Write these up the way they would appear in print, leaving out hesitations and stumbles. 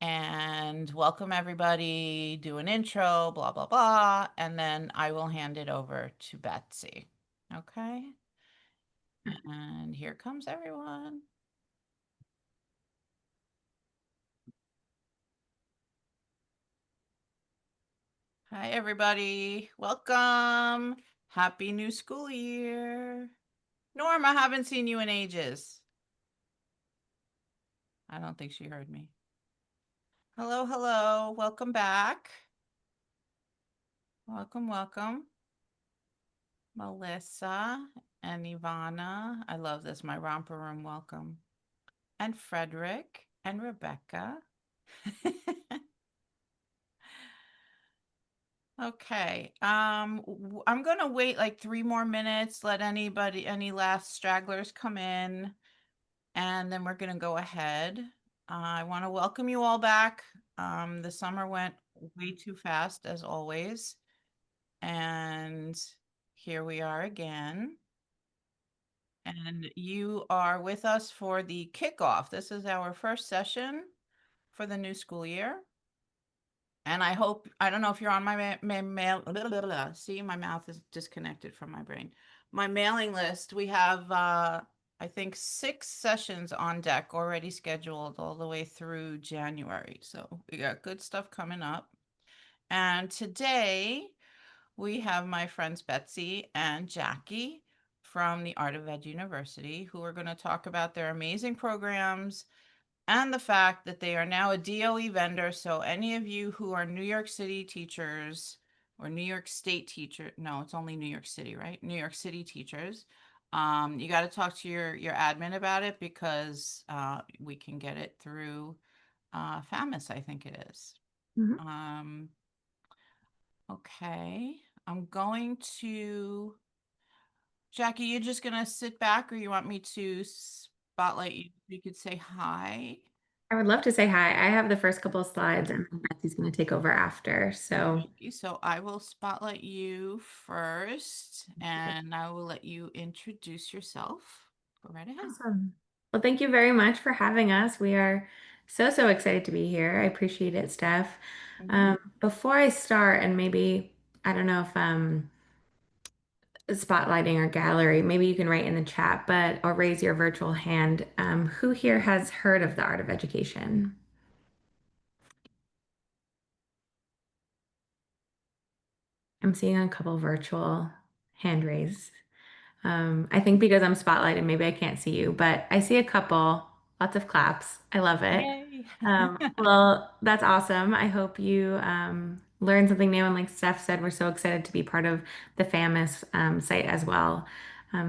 and welcome everybody, do an intro, blah, blah, blah, and then I will hand it over to Betsy. Okay? And here comes everyone. Hi, everybody. Welcome. Happy new school year. Norm, I haven't seen you in ages. I don't think she heard me. Hello, hello. Welcome back. Welcome, welcome. Melissa and Ivana. I love this. My romper room welcome. And Frederick and Rebecca. Okay. I'm gonna wait like 3 more minutes, let any last stragglers come in, and then we're gonna go ahead. I want to welcome you all back. The summer went way too fast, as always, and here we are again. And you are with us for the kickoff. This is our first session for the new school year. And I hope, I don't know if you're on my mail, see, my mouth is disconnected from my brain. My mailing list, we have, I think 6 sessions on deck already scheduled all the way through January. So we got good stuff coming up. And today we have my friends Betsy and Jackie from the Art of Ed University, who are going to talk about their amazing programs and the fact that they are now a DOE vendor. So any of you who are New York City teachers or New York State teacher, no, it's only New York City, right? New York City teachers. You got to talk to your admin about it because we can get it through FAMUS, I think it is. Mhm. Okay, I'm going to, Jackie, you're just gonna sit back or you want me to spotlight you? You could say hi. I would love to say hi. I have the first couple of slides and then Betsy's going to take over after. So Okay, so I will spotlight you first and I will let you introduce yourself. Go right ahead. awesome. Well, thank you very much for having us. We are so excited to be here. I appreciate it, Steph. Mhm. Before I start, and maybe, I don't know if spotlighting or gallery, maybe you can write in the chat, but or raise your virtual hand. Who here has heard of the Art of Education? I'm seeing a couple virtual hand raised. I think because I'm spotlighted, maybe I can't see you, but I see a couple, lots of claps. I love it. Yay. Well, that's awesome. I hope you learned something new. And like Steph said, we're so excited to be part of the FAMUS site as well.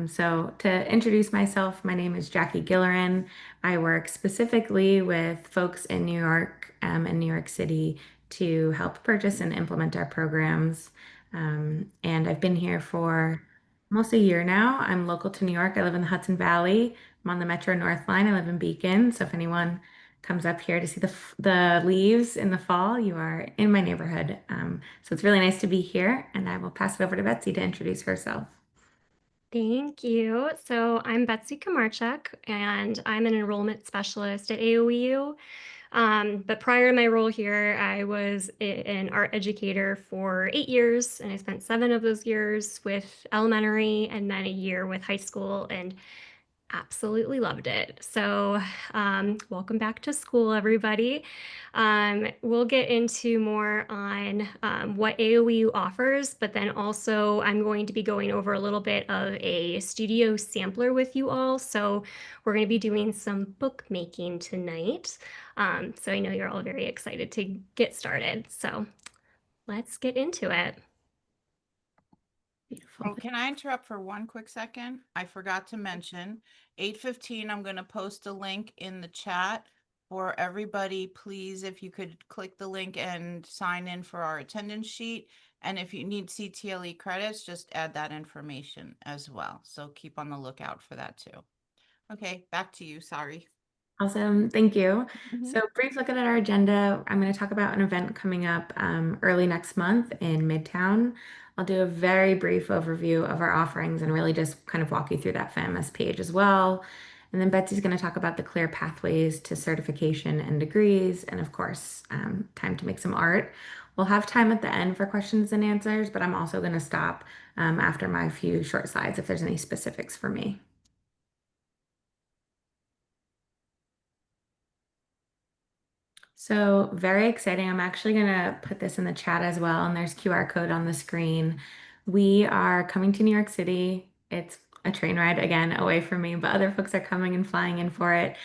So to introduce myself, my name is Jackie Gillerin. I work specifically with folks in New York and New York City to help purchase and implement our programs. And I've been here for almost a year now. I'm local to New York. I live in the Hudson Valley. I'm on the Metro North Line. I live in Beacon. So if anyone comes up here to see the leaves in the fall, you are in my neighborhood. So it's really nice to be here. And I will pass it over to Betsy to introduce herself. Thank you. So I'm Betsy Kamarchuk, and I'm an enrollment specialist at AOEU. But prior to my role here, I was an art educator for 8 years, and I spent 7 of those years with elementary and then a year with high school, and absolutely loved it. So, welcome back to school, everybody. We'll get into more on what AOEU offers, but then also I'm going to be going over a little bit of a studio sampler with you all. So, we're going to be doing some bookmaking tonight. So, I know you're all very excited to get started. So, let's get into it. Beautiful. Oh, can I interrupt for one quick second? I forgot to mention, 8:15, I'm gonna post a link in the chat for everybody. Please, if you could click the link and sign in for our attendance sheet. And if you need CTLE credits, just add that information as well. So keep on the lookout for that too. Okay, back to you. Sorry. Awesome. Thank you. Mhm. So, brief look at our agenda. I'm going to talk about an event coming up early next month in Midtown. I'll do a very brief overview of our offerings and really just kind of walk you through that FAMS page as well. And then Betsy's going to talk about the clear pathways to certification and degrees, and of course, time to make some art. We'll have time at the end for questions and answers, but I'm also going to stop after my few short slides if there's any specifics for me. So very exciting. I'm actually going to put this in the chat as well, and there's QR code on the screen. We are coming to New York City. It's a train ride again away from me, but other folks are coming and flying in for it.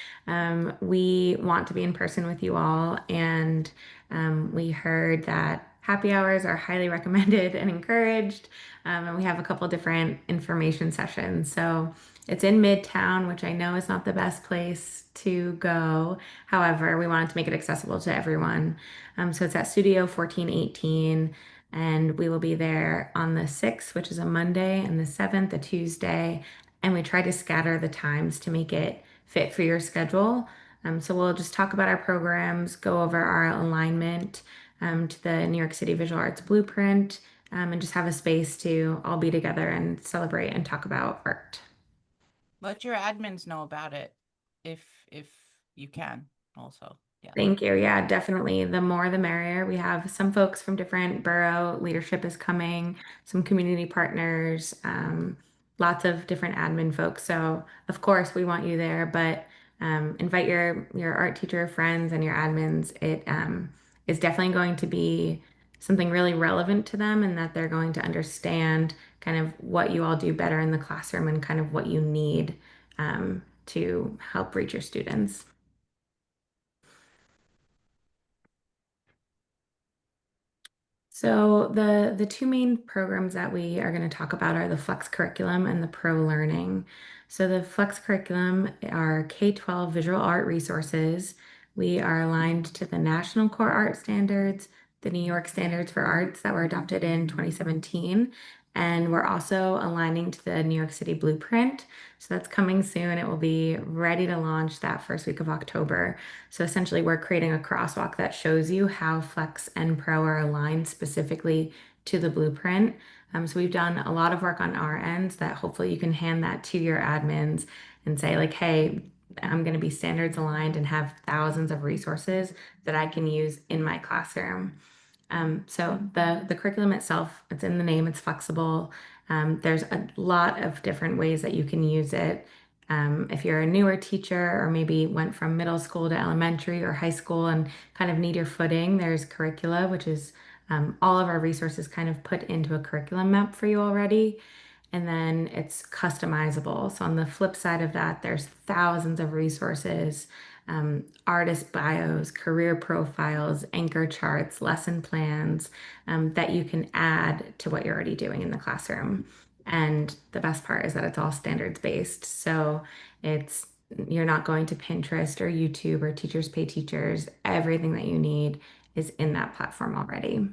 We want to be in person with you all, and we heard that happy hours are highly recommended and encouraged. And we have a couple different information sessions. So it's in Midtown, which I know is not the best place to go. However, we wanted to make it accessible to everyone. So it's at Studio 1418, and we will be there on the 6th, which is a Monday, and the 7th, a Tuesday. And we try to scatter the times to make it fit for your schedule. So we'll just talk about our programs, go over our alignment to the New York City Visual Arts Blueprint, and just have a space to all be together and celebrate and talk about art. Let your admins know about it if you can also. Yeah. Thank you. Yeah, definitely. The more the merrier. We have some folks from different borough leadership is coming, some community partners, lots of different admin folks. So of course we want you there, but invite your art teacher friends and your admins. It is definitely going to be something really relevant to them, and that they're going to understand kind of what you all do better in the classroom and kind of what you need to help reach your students. So the two main programs that we are going to talk about are the Flex Curriculum and the Pro Learning. So the Flex Curriculum are K-12 visual art resources. We are aligned to the National Core Art Standards, the New York Standards for Arts that were adopted in 2017, and we're also aligning to the New York City Blueprint. So that's coming soon. It will be ready to launch that first week of October. So essentially, we're creating a crosswalk that shows you how Flex and Pro are aligned specifically to the blueprint. So we've done a lot of work on our ends that hopefully you can hand that to your admins and say like, hey, I'm going to be standards aligned and have thousands of resources that I can use in my classroom. So the curriculum itself, it's in the name, it's flexible. There's a lot of different ways that you can use it. If you're a newer teacher or maybe went from middle school to elementary or high school and kind of need your footing, there's curricula, which is all of our resources kind of put into a curriculum map for you already. And then it's customizable. So on the flip side of that, there's thousands of resources, artist bios, career profiles, anchor charts, lesson plans that you can add to what you're already doing in the classroom. And the best part is that it's all standards based. So it's you're not going to Pinterest or YouTube or Teachers Pay Teachers. Everything that you need is in that platform already.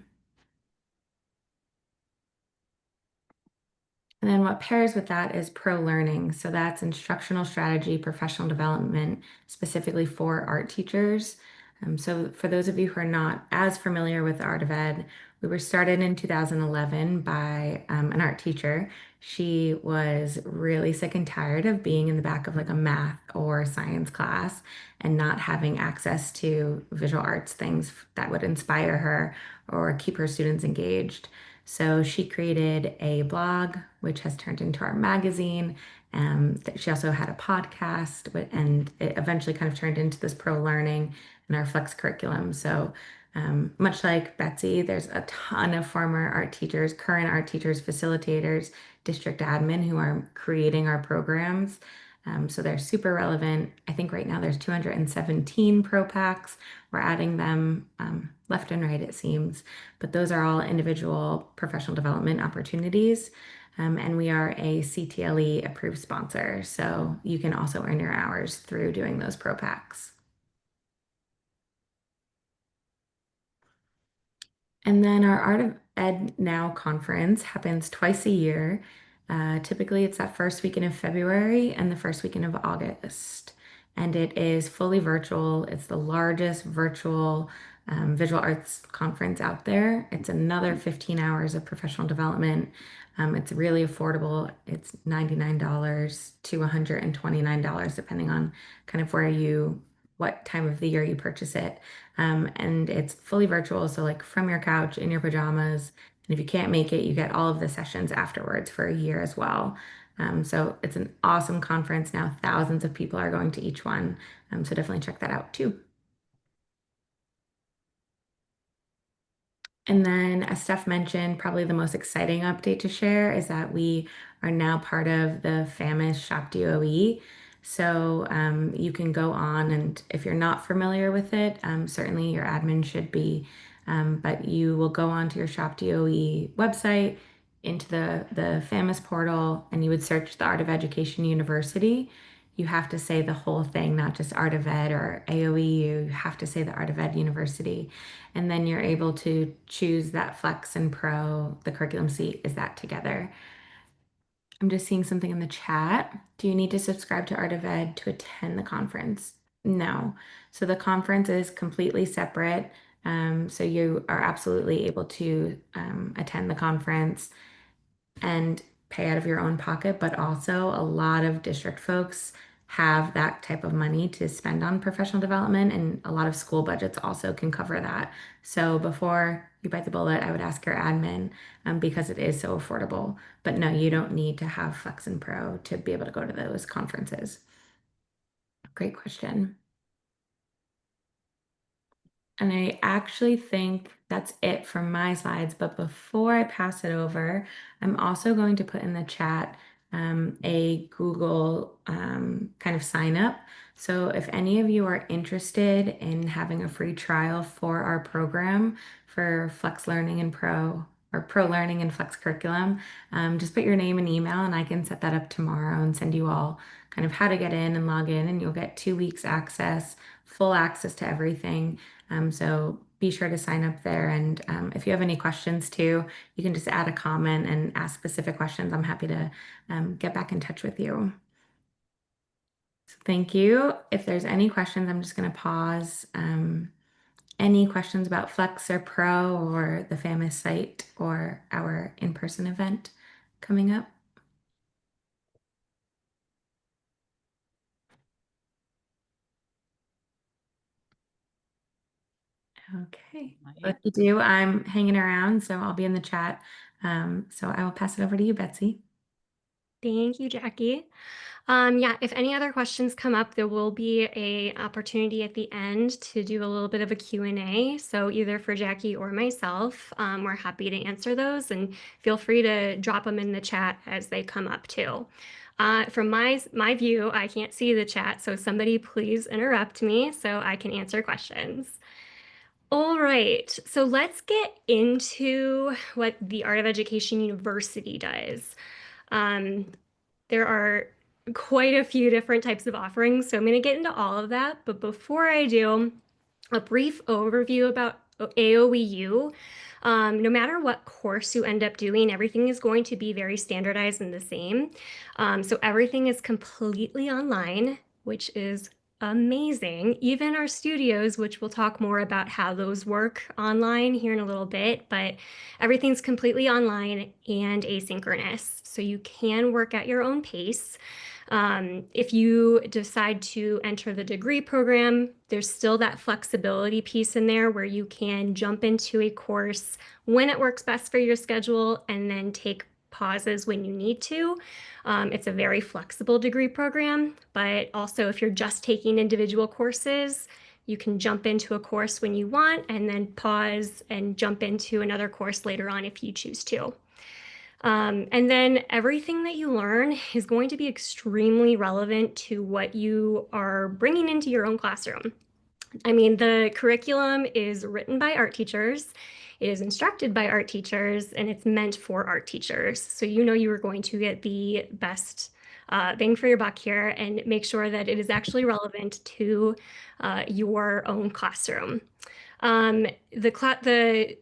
And then what pairs with that is pro learning. So that's instructional strategy, professional development, specifically for art teachers. So for those of you who are not as familiar with the Art of Ed, we were started in 2011 by an art teacher. She was really sick and tired of being in the back of like a math or science class and not having access to visual arts things that would inspire her or keep her students engaged. So she created a blog, which has turned into our magazine. She also had a podcast, and it eventually kind of turned into this pro learning and our flex curriculum. So much like Betsy, there's a ton of former art teachers, current art teachers, facilitators, district admin who are creating our programs. So they're super relevant. I think right now there's 217 pro packs. We're adding them left and right, it seems, but those are all individual professional development opportunities. And we are a CTLE approved sponsor, so you can also earn your hours through doing those pro packs. And then our Art of Ed Now conference happens twice a year. Typically, it's that first weekend of February and the first weekend of August. And it is fully virtual. It's the largest virtual visual arts conference out there. It's another 15 hours of professional development. It's really affordable. It's $99 to $129, depending on kind of what time of the year you purchase it. And it's fully virtual, so like from your couch in your pajamas. And if you can't make it, you get all of the sessions afterwards for a year as well. So it's an awesome conference. Now thousands of people are going to each one. So definitely check that out too. And then, as Steph mentioned, probably the most exciting update to share is that we are now part of the famous Shop DOE. So you can go on, and if you're not familiar with it, certainly your admin should be. But you will go on to your Shop DOE website into the FAMUS portal, and you would search the Art of Education University. You have to say the whole thing, not just Art of Ed or AOEU. You have to say the Art of Ed University. And then you're able to choose that Flex and Pro. The curriculum seat is that together. I'm just seeing something in the chat. Do you need to subscribe to Art of Ed to attend the conference? No. So the conference is completely separate. So you are absolutely able to attend the conference and pay out of your own pocket, but also a lot of district folks have that type of money to spend on professional development, and a lot of school budgets also can cover that. So before you bite the bullet, I would ask your admin because it is so affordable. But no, you don't need to have Flex and Pro to be able to go to those conferences. Great question. And I actually think that's it from my slides. But before I pass it over, I'm also going to put in the chat a Google kind of sign up. So if any of you are interested in having a free trial for our program for Flex Learning and Pro or Pro Learning and Flex Curriculum, just put your name and email and I can set that up tomorrow and send you all kind of how to get in and log in, and you'll get 2 weeks access, full access to everything. So be sure to sign up there. And if you have any questions too, you can just add a comment and ask specific questions. I'm happy to get back in touch with you. So thank you. If there's any questions, I'm just going to pause. Any questions about Flex or Pro or the FAMUS site or our in-person event coming up? Okay. If you do, I'm hanging around, so I'll be in the chat. So I will pass it over to you, Betsy. Thank you, Jackie. Yeah, if any other questions come up, there will be a opportunity at the end to do a little bit of a Q&A. So either for Jackie or myself, we're happy to answer those, and feel free to drop them in the chat as they come up too. From my view, I can't see the chat, so somebody please interrupt me so I can answer questions. All right, so let's get into what the Art of Education University does. There are quite a few different types of offerings, so I'm going to get into all of that. But before I do, a brief overview about AOEU. No matter what course you end up doing, everything is going to be very standardized and the same. So everything is completely online, which is amazing. Even our studios, which we'll talk more about how those work online here in a little bit, but everything's completely online and asynchronous. So you can work at your own pace. If you decide to enter the degree program, there's still that flexibility piece in there where you can jump into a course when it works best for your schedule and then take pauses when you need to. It's a very flexible degree program, but also if you're just taking individual courses, you can jump into a course when you want and then pause and jump into another course later on if you choose to. And then everything that you learn is going to be extremely relevant to what you are bringing into your own classroom. I mean, the curriculum is written by art teachers, it is instructed by art teachers, and it's meant for art teachers. So you know you are going to get the best bang for your buck here and make sure that it is actually relevant to your own classroom. The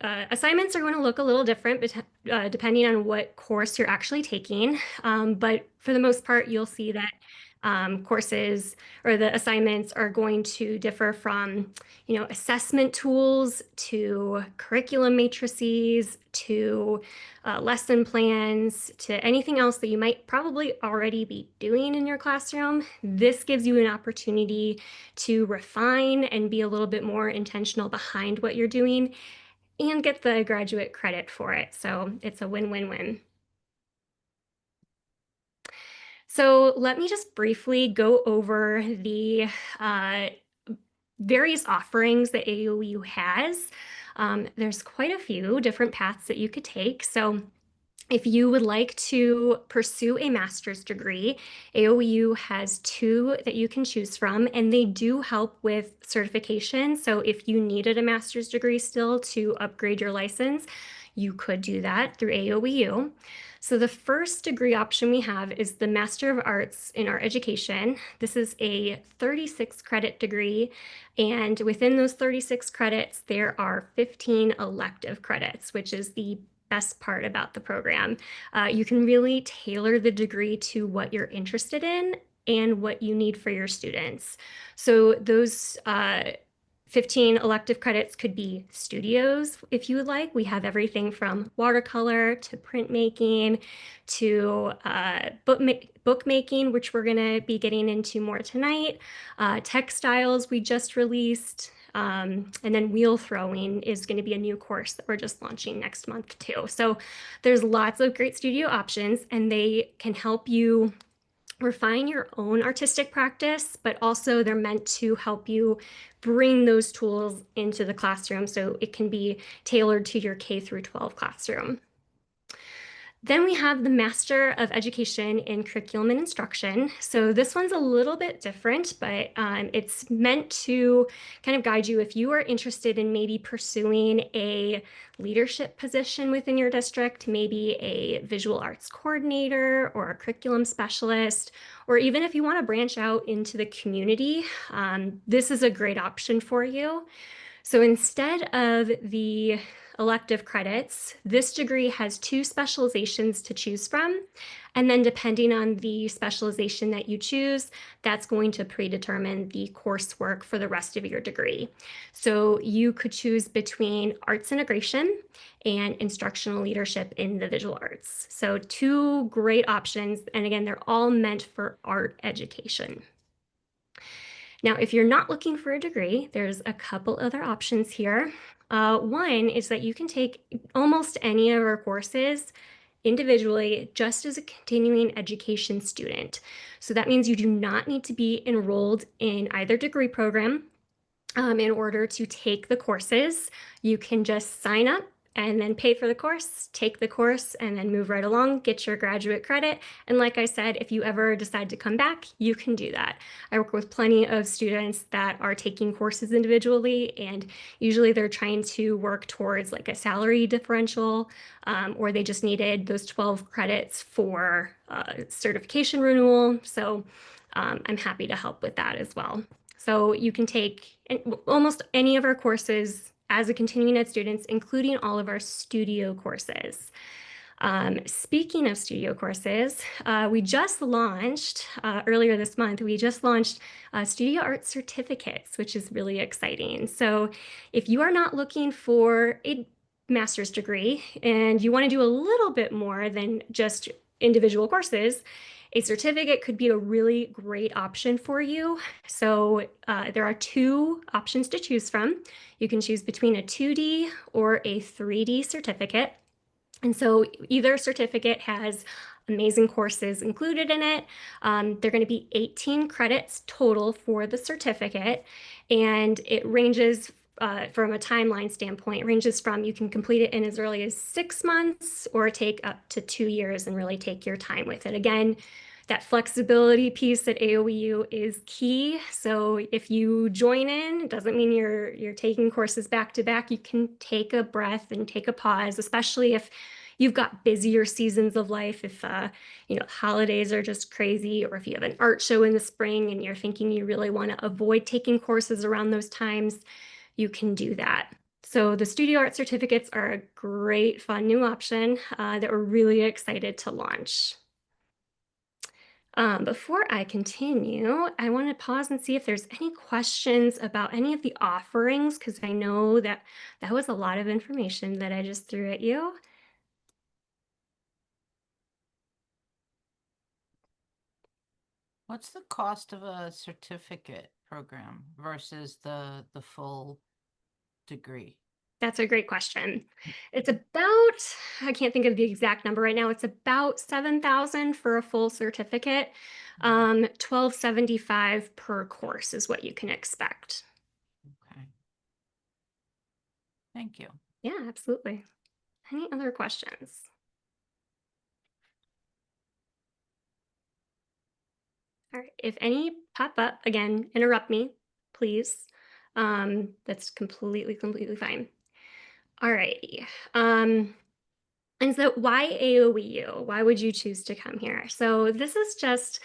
assignments are going to look a little different depending on what course you're actually taking, but for the most part, you'll see that courses or the assignments are going to differ from, assessment tools to curriculum matrices to lesson plans to anything else that you might probably already be doing in your classroom. This gives you an opportunity to refine and be a little bit more intentional behind what you're doing and get the graduate credit for it. So it's a win-win-win. So let me just briefly go over the various offerings that AOEU has. There's quite a few different paths that you could take. So if you would like to pursue a master's degree, AOEU has two that you can choose from, and they do help with certification. So if you needed a master's degree still to upgrade your license, you could do that through AOEU. So the first degree option we have is the Master of Arts in Art Education. This is a 36 credit degree, and within those 36 credits, there are 15 elective credits, which is the best part about the program. You can really tailor the degree to what you're interested in and what you need for your students. So those 15 elective credits could be studios if you would like. We have everything from watercolor to printmaking to bookmaking, which we're going to be getting into more tonight. Textiles we just released. And then wheel throwing is going to be a new course that we're just launching next month too. So there's lots of great studio options, and they can help you refine your own artistic practice, but also they're meant to help you bring those tools into the classroom so it can be tailored to your K through 12 classroom. Then we have the Master of Education in Curriculum and Instruction. So this one's a little bit different, but it's meant to kind of guide you if you are interested in maybe pursuing a leadership position within your district, maybe a visual arts coordinator or a curriculum specialist, or even if you want to branch out into the community, this is a great option for you. So instead of the elective credits, this degree has two specializations to choose from. And then depending on the specialization that you choose, that's going to predetermine the coursework for the rest of your degree. So you could choose between arts integration and instructional leadership in the visual arts. So two great options. And again, they're all meant for art education. Now, if you're not looking for a degree, there's a couple other options here. One is that you can take almost any of our courses individually just as a continuing education student. So that means you do not need to be enrolled in either degree program in order to take the courses. You can just sign up and then pay for the course, take the course, and then move right along, get your graduate credit. And like I said, if you ever decide to come back, you can do that. I work with plenty of students that are taking courses individually, and usually they're trying to work towards like a salary differential, or they just needed those 12 credits for certification renewal. So I'm happy to help with that as well. So you can take almost any of our courses as a continuing ed students, including all of our studio courses. Speaking of studio courses, we just launched earlier this month, we just launched studio art certificates, which is really exciting. So if you are not looking for a master's degree and you want to do a little bit more than just individual courses, a certificate could be a really great option for you. So there are two options to choose from. You can choose between a 2D or a 3D certificate. And so either certificate has amazing courses included in it. They're going to be 18 credits total for the certificate, and it ranges from a timeline standpoint, ranges from you can complete it in as early as 6 months or take up to 2 years and really take your time with it. Again, that flexibility piece at AOEU is key. So if you join in, it doesn't mean you're taking courses back to back. You can take a breath and take a pause, especially if you've got busier seasons of life, if holidays are just crazy, or if you have an art show in the spring and you're thinking you really want to avoid taking courses around those times, you can do that. So the studio art certificates are a great, fun new option that we're really excited to launch. Before I continue, I want to pause and see if there's any questions about any of the offerings, because I know that that was a lot of information that I just threw at you. What's the cost of a certificate program versus the full degree? That's a great question. It's about, I can't think of the exact number right now. It's about 7,000 for a full certificate. 1275 per course is what you can expect. Okay. Thank you. Yeah, absolutely. Any other questions? All right. If any pop up, again, interrupt me, please. That's completely fine. All righty. And so why AOEU? Why would you choose to come here? So this is just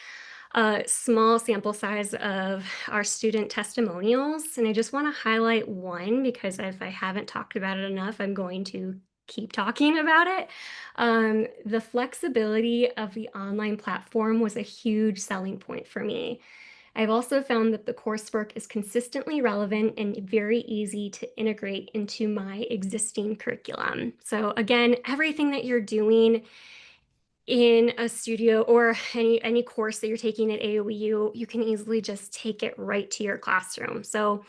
a small sample size of our student testimonials. And I just want to highlight one because if I haven't talked about it enough, I'm going to keep talking about it. The flexibility of the online platform was a huge selling point for me. I've also found that the coursework is consistently relevant and very easy to integrate into my existing curriculum. So again, everything that you're doing in a studio or any course that you're taking at AOEU, you can easily just take it right to your classroom. So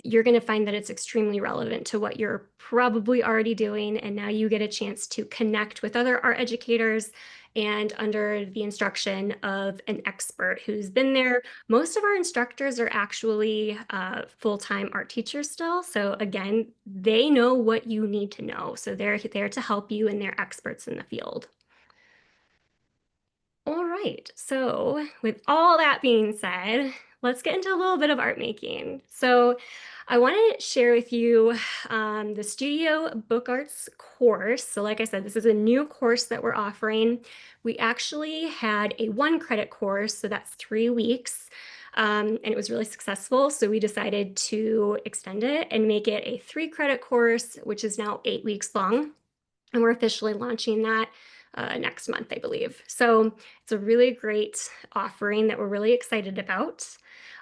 you're going to find that it's extremely relevant to what you're probably already doing. And now you get a chance to connect with other art educators and under the instruction of an expert who's been there. Most of our instructors are actually full-time art teachers still. So again, they know what you need to know. So they're there to help you and they're experts in the field. All right, so with all that being said, let's get into a little bit of art making. So I want to share with you the Studio Book Arts course. So like I said, this is a new course that we're offering. We actually had a 1-credit course, so that's 3 weeks. And it was really successful. So we decided to extend it and make it a 3-credit course, which is now 8 weeks long. And we're officially launching that next month, I believe. So it's a really great offering that we're really excited about.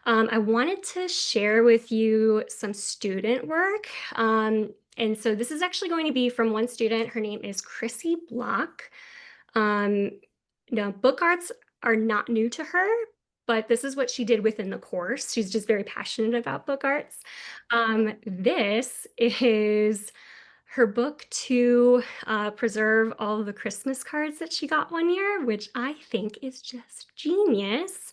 I wanted to share with you some student work. And so this is actually going to be from one student. Her name is Chrissy Block. Now, book arts are not new to her, but this is what she did within the course. She's just very passionate about book arts. This is her book to preserve all of the Christmas cards that she got one year, which I think is just genius.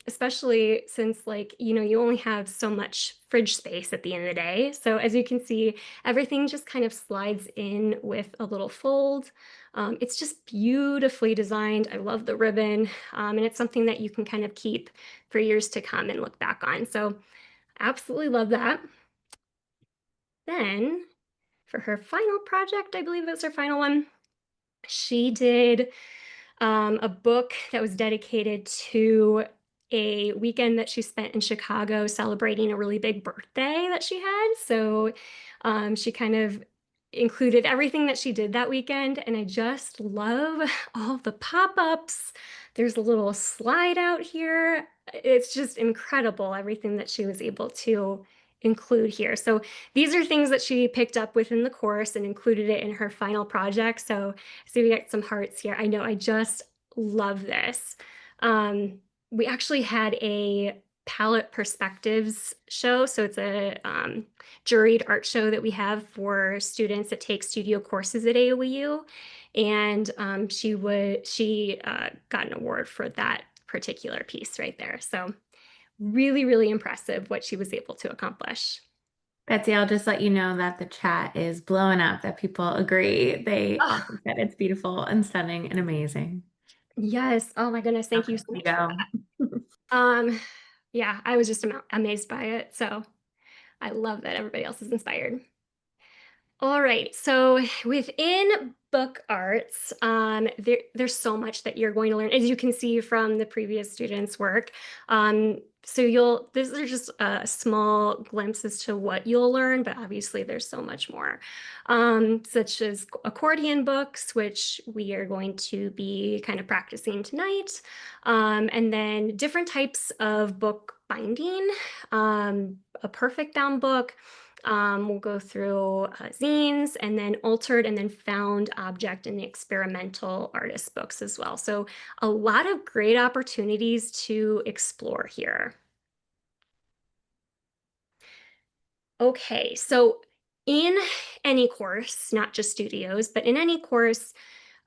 Especially since you only have so much fridge space at the end of the day. So as you can see, everything just kind of slides in with a little fold. It's just beautifully designed. I love the ribbon, and it's something that you can kind of keep for years to come and look back on. So absolutely love that. Then for her final project, I believe it was her final one, she did a book that was dedicated to a weekend that she spent in Chicago celebrating a really big birthday that she had. So she kind of included everything that she did that weekend. And I just love all the pop-ups. There's a little slide out here. It's just incredible, everything that she was able to include here. So these are things that she picked up within the course and included it in her final project. So we got some hearts here. I know, I just love this. We actually had a palette perspectives show. So it's a juried art show that we have for students that take studio courses at AOEU. And she got an award for that particular piece right there. So really impressive what she was able to accomplish. Betsy, I'll just let you know that the chat is blowing up, that people agree. They all Oh, think that it's beautiful and stunning and amazing. yes. Oh my goodness. Thank you Okay, so you much for go. that. Yeah, I was just amazed by it. So I love that everybody else is inspired. All right. So within book arts, there's so much that you're going to learn, as you can see from the previous students' work. These are just small glimpses to what you'll learn, but obviously there's so much more, such as accordion books, which we are going to be kind of practicing tonight, and then different types of book binding, a perfect bound book. We'll go through zines and then altered and then found object and the experimental artist books as well. So a lot of great opportunities to explore here. Okay, so in any course, not just studios, but in any course,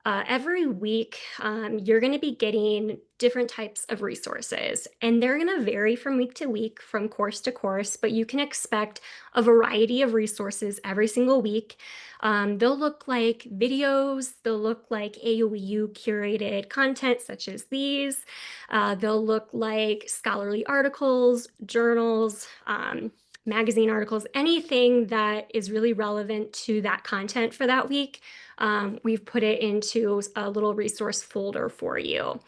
every week, you're going to be getting different types of resources, and they're going to vary from week to week, from course to course, but you can expect a variety of resources every single week. They'll look like videos, they'll look like AOEU curated content, such as these. They'll look like scholarly articles, journals, magazine articles, anything that is really relevant to that content for that week. We've put it into a little resource folder for you.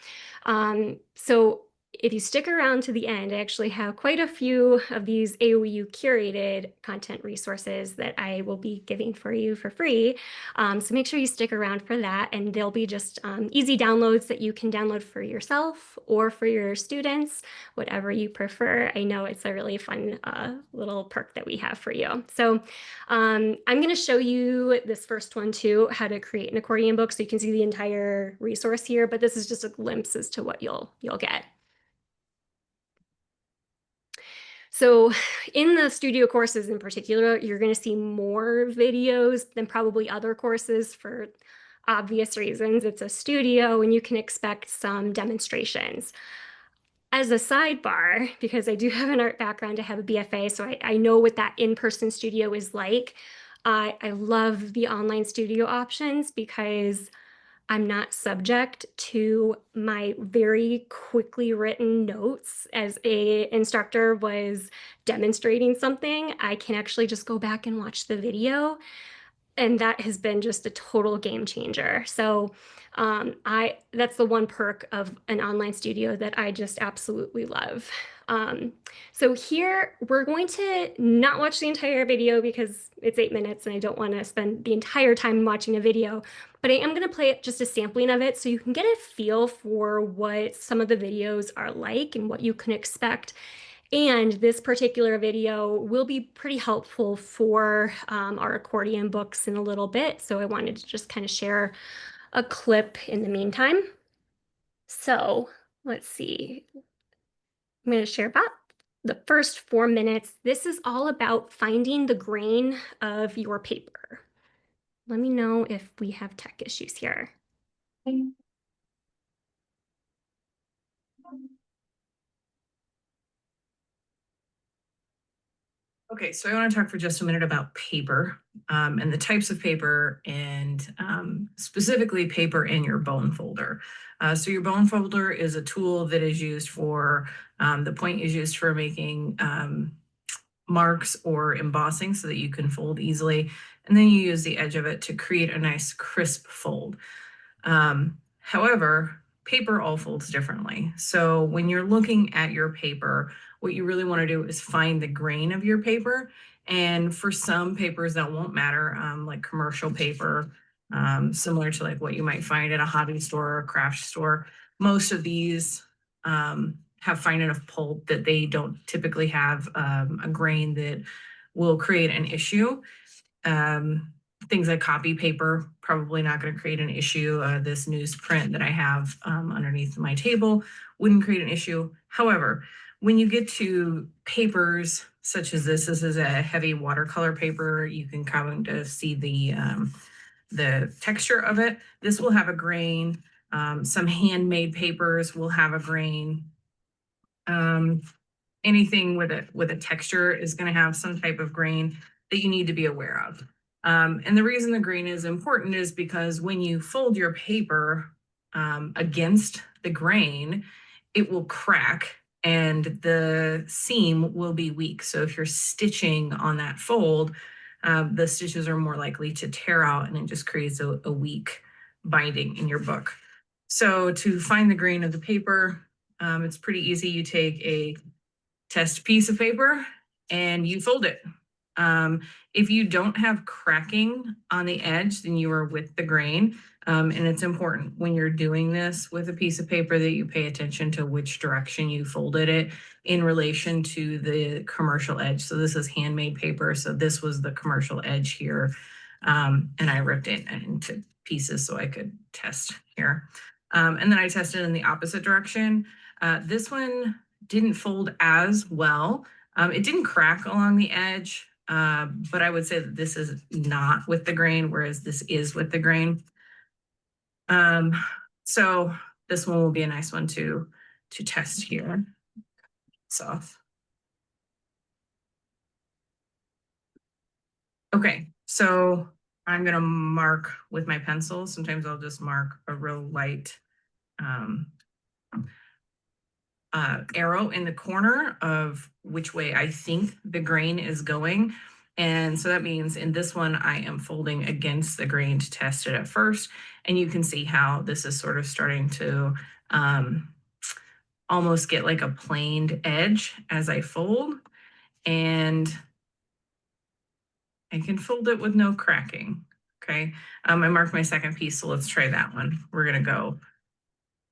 So if you stick around to the end, I actually have quite a few of these AOEU curated content resources that I will be giving for you for free. So make sure you stick around for that, and they'll be just easy downloads that you can download for yourself or for your students, whatever you prefer. I know it's a really fun little perk that we have for you. So I'm going to show you this first one too, how to create an accordion book, so you can see the entire resource here, but this is just a glimpse as to what you'll get. So in the studio courses in particular, you're going to see more videos than probably other courses for obvious reasons. It's a studio and you can expect some demonstrations. As a sidebar, because I do have an art background, I have a BFA, so I know what that in-person studio is like. I love the online studio options because I'm not subject to my very quickly written notes as a instructor was demonstrating something. I can actually just go back and watch the video, and that has been just a total game changer. So that's the one perk of an online studio that I just absolutely love. So here we're going to not watch the entire video because it's 8 minutes and I don't want to spend the entire time watching a video, but I am going to play just a sampling of it so you can get a feel for what some of the videos are like and what you can expect. And this particular video will be pretty helpful for our accordion books in a little bit. So I wanted to just kind of share a clip in the meantime. So let's see. I'm going to share about the first 4 minutes. This is all about finding the grain of your paper. Let me know if we have tech issues here. Okay, so I want to talk for just a minute about paper and the types of paper, and specifically paper in your bone folder. So your bone folder is a tool that is used for, the point is used for making marks or embossing so that you can fold easily. And then you use the edge of it to create a nice crisp fold. However, paper all folds differently. So when you're looking at your paper, what you really want to do is find the grain of your paper. And for some papers that won't matter, like commercial paper, similar to like what you might find at a hobby store or a craft store, most of these have fine enough pulp that they don't typically have a grain that will create an issue. Things like copy paper, probably not going to create an issue. This newsprint that I have underneath my table wouldn't create an issue. However, when you get to papers such as this is a heavy watercolor paper. You can kind of see the texture of it. This will have a grain. Some handmade papers will have a grain. Anything with a texture is going to have some type of grain that you need to be aware of. And the reason the grain is important is because when you fold your paper against the grain, it will crack and the seam will be weak. So if you're stitching on that fold, the stitches are more likely to tear out, and it just creates a weak binding in your book. So to find the grain of the paper, it's pretty easy. You take a test piece of paper and you fold it. If you don't have cracking on the edge, then you are with the grain. And it's important when you're doing this with a piece of paper that you pay attention to which direction you folded it in relation to the commercial edge. So this is handmade paper. So this was the commercial edge here. And I ripped it into pieces so I could test here. And then I tested in the opposite direction. This one didn't fold as well. It didn't crack along the edge, but I would say that this is not with the grain, whereas this is with the grain. So this one will be a nice one to test here. So, okay, so I'm gonna mark with my pencil. Sometimes I'll just mark a real light arrow in the corner of which way I think the grain is going. And so that means in this one, I am folding against the grain to test it at first. And you can see how this is sort of starting to almost get like a planed edge as I fold. And I can fold it with no cracking. Okay, I marked my second piece, so let's try that one. We're gonna go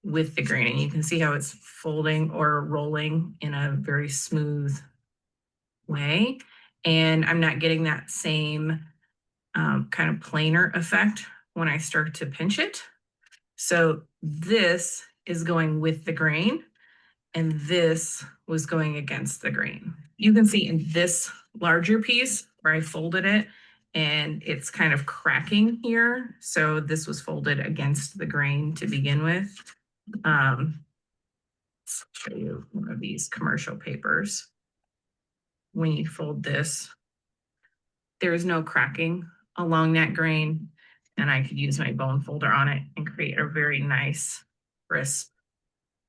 with the grain, and you can see how it's folding or rolling in a very smooth way. And I'm not getting that same kind of planar effect when I start to pinch it. So this is going with the grain, and this was going against the grain. You can see in this larger piece where I folded it, and it's kind of cracking here. So this was folded against the grain to begin with. Let's show you one of these commercial papers. When you fold this, there is no cracking along that grain, and I could use my bone folder on it and create a very nice, crisp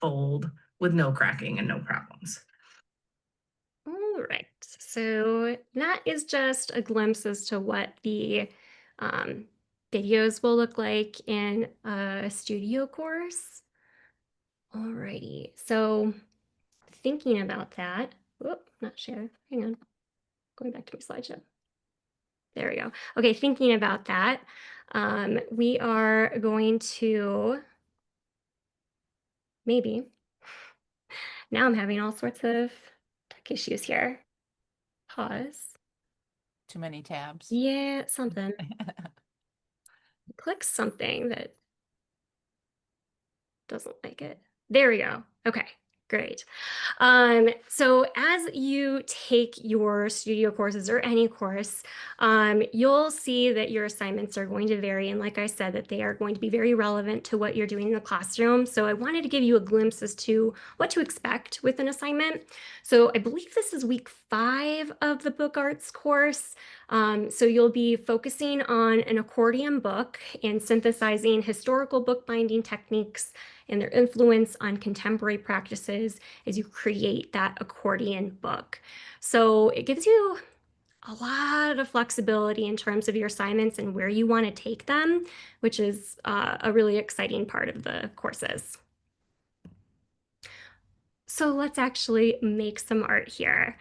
fold with no cracking and no problems. All right, so that is just a glimpse as to what the videos will look like in a studio course. Alrighty, so thinking about that, not share, hang on, going back to my slideshow. There we go. Okay, thinking about that, we are going to maybe, now I'm having all sorts of tech issues here. Pause. Too many tabs. Yeah, something. Click something that doesn't like it. There we go. Okay, great. So as you take your studio courses or any course, you'll see that your assignments are going to vary. And like I said, that they are going to be very relevant to what you're doing in the classroom. So I wanted to give you a glimpse as to what to expect with an assignment. So I believe this is week 5 of the book arts course. So you'll be focusing on an accordion book and synthesizing historical bookbinding techniques and their influence on contemporary practices as you create that accordion book. So it gives you a lot of flexibility in terms of your assignments and where you want to take them, which is a really exciting part of the courses. So let's actually make some art here.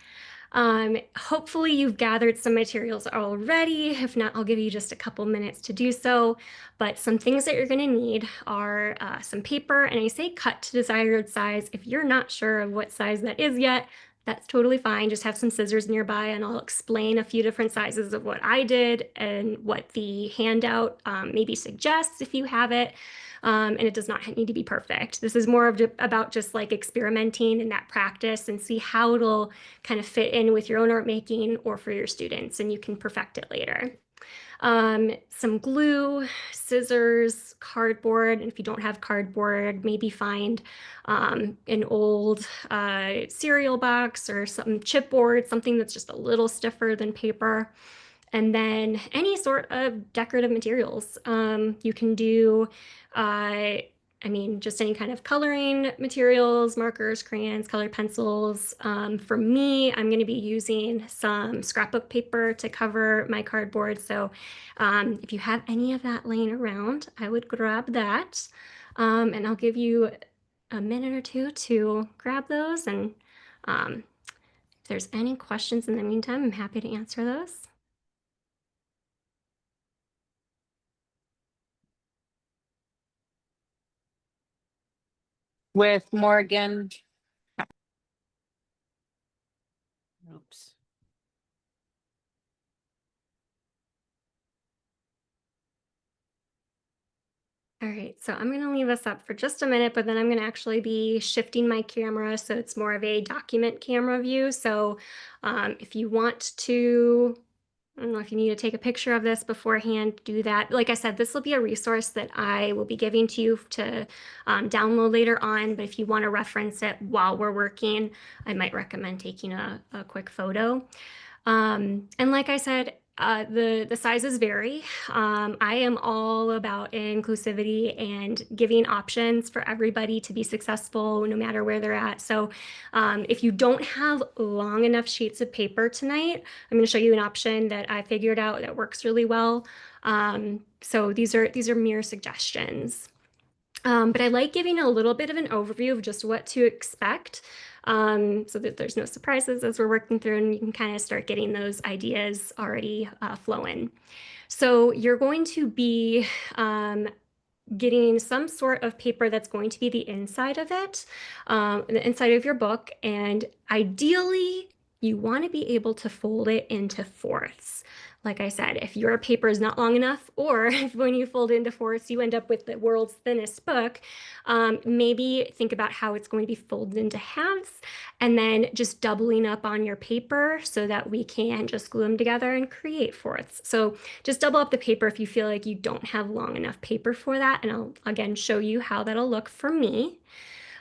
Hopefully you've gathered some materials already. If not, I'll give you just a couple minutes to do so. But some things that you're going to need are some paper, and I say cut to desired size. If you're not sure of what size that is yet, that's totally fine. Just have some scissors nearby, and I'll explain a few different sizes of what I did and what the handout maybe suggests if you have it. And it does not need to be perfect. This is more of about just like experimenting in that practice and see how it'll kind of fit in with your own art making or for your students, and you can perfect it later. Some glue, scissors, cardboard, and if you don't have cardboard, maybe find an old cereal box or some chipboard, something that's just a little stiffer than paper. And then any sort of decorative materials. You can do I mean, just any kind of coloring materials, markers, crayons, colored pencils. For me, I'm going to be using some scrapbook paper to cover my cardboard. So if you have any of that laying around, I would grab that. And I'll give you a minute or two to grab those. And if there's any questions in the meantime, I'm happy to answer those. With Morgan. Oops. All right, so I'm going to leave this up for just a minute, but then I'm going to actually be shifting my camera so it's more of a document camera view. So if you want to, I don't know if you need to take a picture of this beforehand, do that. Like I said, this will be a resource that I will be giving to you to download later on. But if you want to reference it while we're working, I might recommend taking a quick photo. And like I said, the sizes vary. I am all about inclusivity and giving options for everybody to be successful no matter where they're at. So if you don't have long enough sheets of paper tonight, I'm going to show you an option that I figured out that works really well. So these are mere suggestions. But I like giving a little bit of an overview of just what to expect so that there's no surprises as we're working through and you can kind of start getting those ideas already flowing. So you're going to be getting some sort of paper that's going to be the inside of it, the inside of your book. And ideally, you want to be able to fold it into fourths. Like I said, if your paper is not long enough, or if when you fold it into fourths, you end up with the world's thinnest book, maybe think about how it's going to be folded into halves and then just doubling up on your paper so that we can just glue them together and create fourths. So just double up the paper if you feel like you don't have long enough paper for that. And I'll again show you how that'll look for me.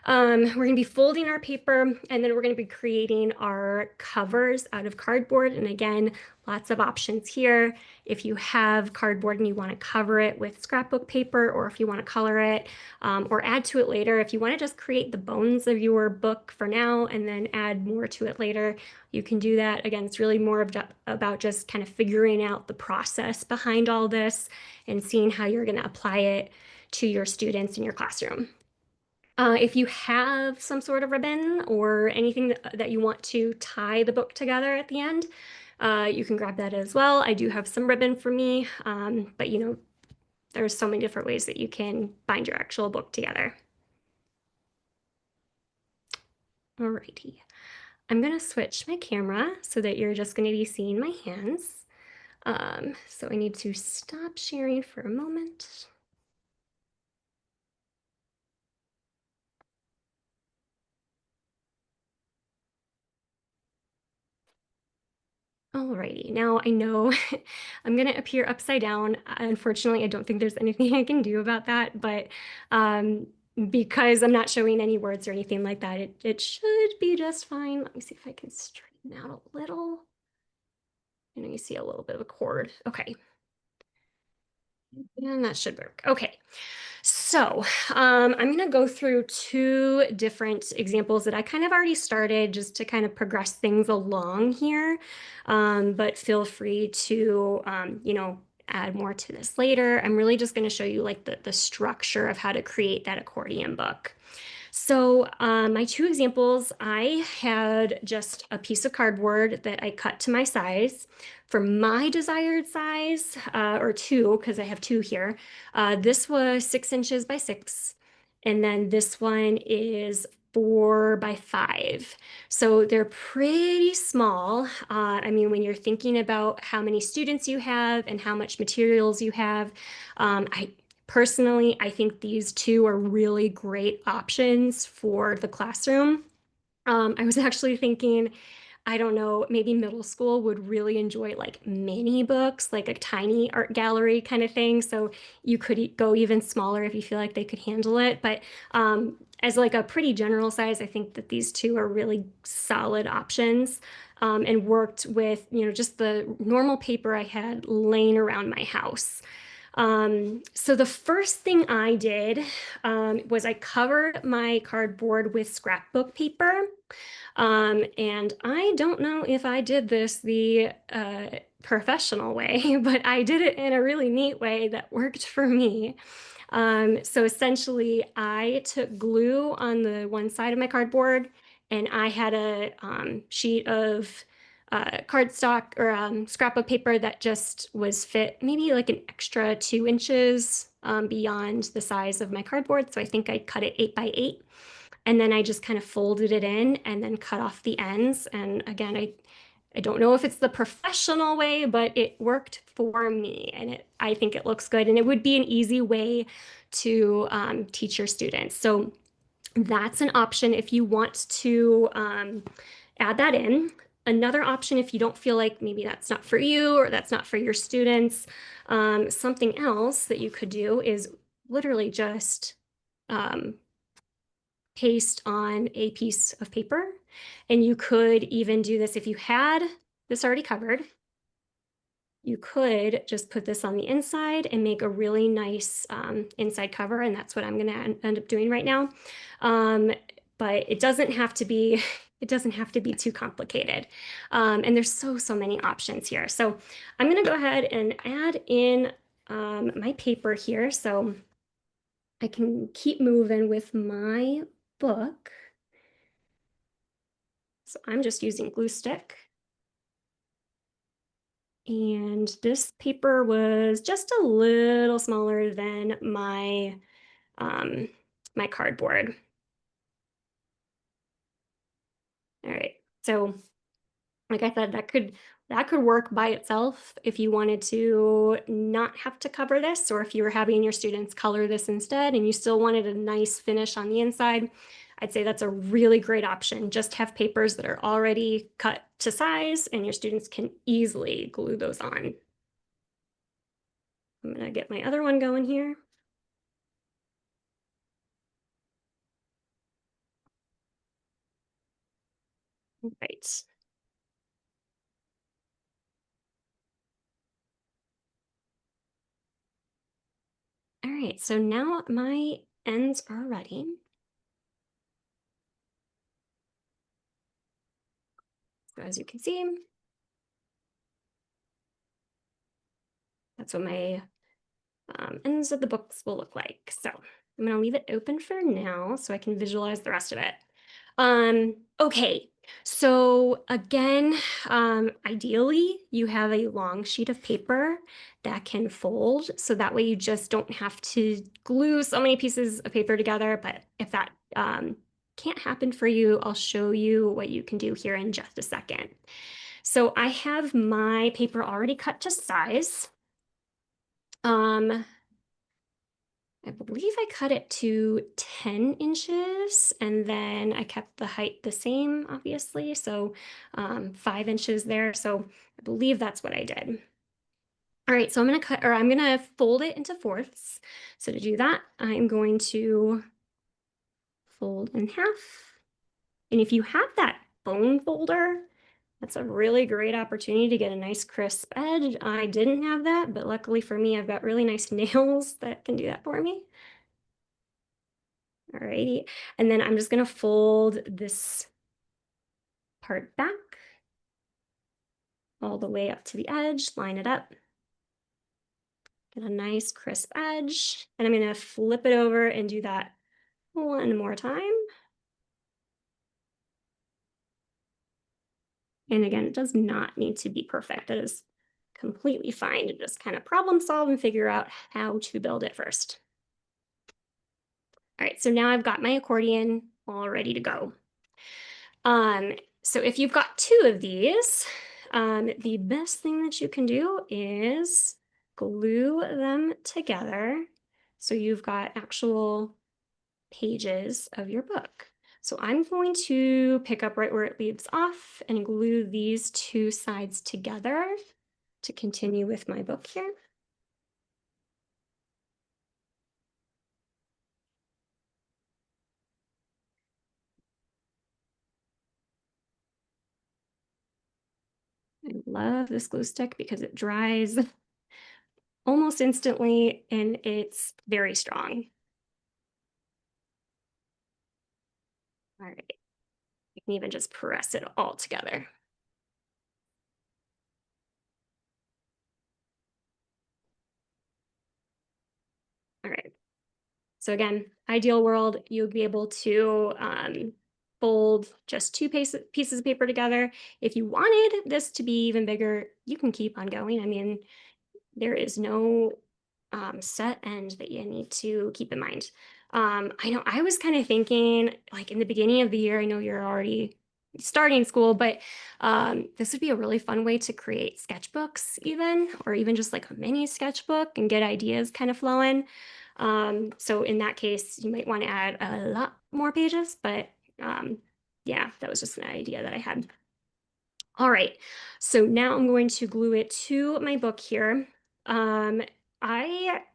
We're going to be folding our paper and then we're going to be creating our covers out of cardboard. And again, lots of options here. If you have cardboard and you want to cover it with scrapbook paper, or if you want to color it or add to it later, if you want to just create the bones of your book for now and then add more to it later, you can do that. Again, it's really more about just kind of figuring out the process behind all this and seeing how you're going to apply it to your students in your classroom. If you have some sort of ribbon or anything that you want to tie the book together at the end, you can grab that as well. I do have some ribbon for me, but you know, there's so many different ways that you can bind your actual book together. Alrighty, I'm gonna switch my camera so that you're just gonna be seeing my hands. So I need to stop sharing for a moment. Alrighty, now I know I'm gonna appear upside down. Unfortunately, I don't think there's anything I can do about that, but because I'm not showing any words or anything like that, it should be just fine. Let me see if I can straighten out a little. I know you see a little bit of a cord. Okay. And that should work. Okay. So I'm going to go through two different examples that I kind of already started just to kind of progress things along here. But feel free to, you know, add more to this later. I'm really just going to show you like the structure of how to create that accordion book. So my two examples, I had just a piece of cardboard that I cut to my size. For my desired size, or two, because I have two here, this was 6 inches by 6. And then this one is 4 by 5. So they're pretty small. I mean, when you're thinking about how many students you have and how much materials you have, Personally, I think these two are really great options for the classroom. I was actually thinking, I don't know, maybe middle school would really enjoy like mini books, like a tiny art gallery kind of thing. So you could go even smaller if you feel like they could handle it. But as like a pretty general size, I think that these two are really solid options. And worked with, you know, just the normal paper I had laying around my house. So the first thing I did was I covered my cardboard with scrapbook paper. And I don't know if I did this the professional way, but I did it in a really neat way that worked for me. So essentially, I took glue on the one side of my cardboard, and I had a sheet of cardstock or scrapbook paper that just was fit maybe like an extra 2 inches beyond the size of my cardboard. So I think I cut it 8 by 8. And then I just kind of folded it in and then cut off the ends. And again, I don't know if it's the professional way, but it worked for me, and I think it looks good. And it would be an easy way to teach your students. So that's an option if you want to add that in. Another option, if you don't feel like maybe that's not for you or that's not for your students, something else that you could do is literally just paste on a piece of paper. And you could even do this if you had this already covered. You could just put this on the inside and make a really nice inside cover. And that's what I'm going to end up doing right now. But it doesn't have to be, it doesn't have to be too complicated. And there's so many options here. So I'm going to go ahead and add in my paper here. So I can keep moving with my book. So I'm just using glue stick. And this paper was just a little smaller than my my cardboard. All right, so like I said, that could work by itself if you wanted to not have to cover this, or if you were having your students color this instead and you still wanted a nice finish on the inside. I'd say that's a really great option. Just have papers that are already cut to size and your students can easily glue those on. I'm gonna get my other one going here. Right. All right, so now my ends are ready. So as you can see, that's what my ends of the books will look like. So I'm gonna leave it open for now so I can visualize the rest of it. Okay, so again, ideally you have a long sheet of paper that can fold, so that way you just don't have to glue so many pieces of paper together. But if that can't happen for you, I'll show you what you can do here in just a second. So I have my paper already cut to size. I believe I cut it to 10 inches, and then I kept the height the same, obviously. So 5 inches there. So I believe that's what I did. All right, so I'm gonna fold it into fourths. So to do that, I'm going to fold in half. And if you have that bone folder, that's a really great opportunity to get a nice crisp edge. I didn't have that, but luckily for me, I've got really nice nails that can do that for me. Alrighty, and then I'm just gonna fold this part back all the way up to the edge, line it up, get a nice crisp edge, and I'm gonna flip it over and do that one more time. And again, it does not need to be perfect. It is completely fine to just kind of problem solve and figure out how to build it first. All right, so now I've got my accordion all ready to go. So if you've got two of these, the best thing that you can do is glue them together so you've got actual pages of your book. So I'm going to pick up right where it leaves off and glue these two sides together to continue with my book here. I love this glue stick because it dries almost instantly, and it's very strong. All right, you can even just press it all together. All right. So again, ideal world, you would be able to fold just two pieces of paper together. If you wanted this to be even bigger, you can keep on going. I mean, there is no set end that you need to keep in mind. I know I was kind of thinking, like in the beginning of the year, I know you're already starting school, but this would be a really fun way to create sketchbooks, even, or even just like a mini sketchbook and get ideas kind of flowing. So in that case, you might want to add a lot more pages, but yeah, that was just an idea that I had. All right, so now I'm going to glue it to my book here.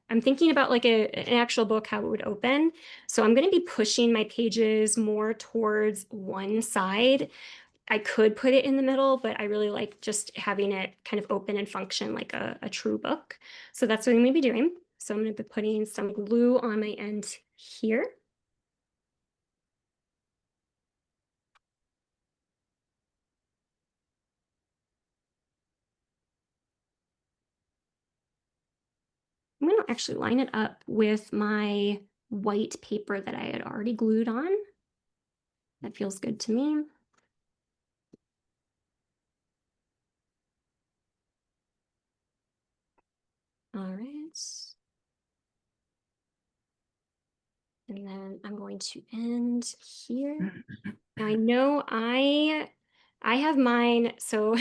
I'm thinking about like an actual book, how it would open. So I'm going to be pushing my pages more towards one side. I could put it in the middle, but I really like just having it kind of open and function like a true book. So that's what I'm going to be doing. So I'm going to be putting some glue on my end here. I'm going to actually line it up with my white paper that I had already glued on. That feels good to me. All right. And then I'm going to end here. Now I know I have mine, so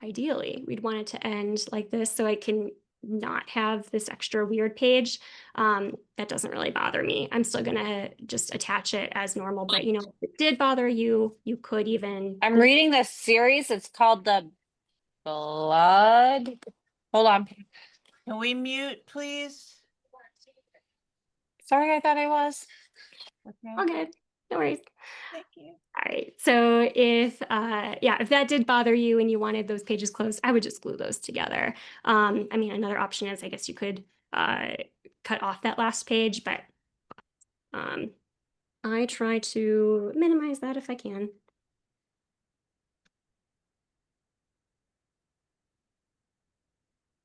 ideally we'd want it to end like this so I can not have this extra weird page. That doesn't really bother me. I'm still gonna just attach it as normal, but you know, if it did bother you, you could even. I'm reading this series. It's called The Blood. Hold on. Can we mute, please? Sorry, I thought I was. Okay. All good, no worries. Thank you. All right, so if yeah, if that did bother you and you wanted those pages closed, I would just glue those together. I mean, another option is I guess you could cut off that last page, but I try to minimize that if I can.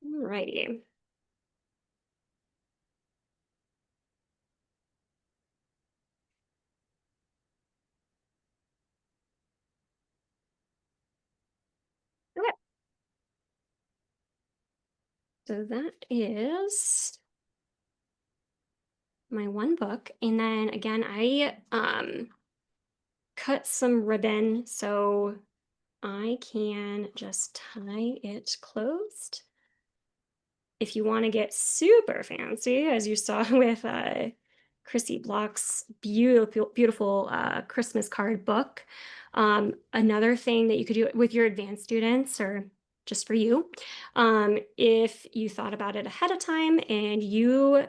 Alrighty. Okay. So that is my one book. And then again, I cut some ribbon so I can just tie it closed. If you want to get super fancy, as you saw with Chrissy Block's beautiful Christmas card book, another thing that you could do with your advanced students or just for you, if you thought about it ahead of time and you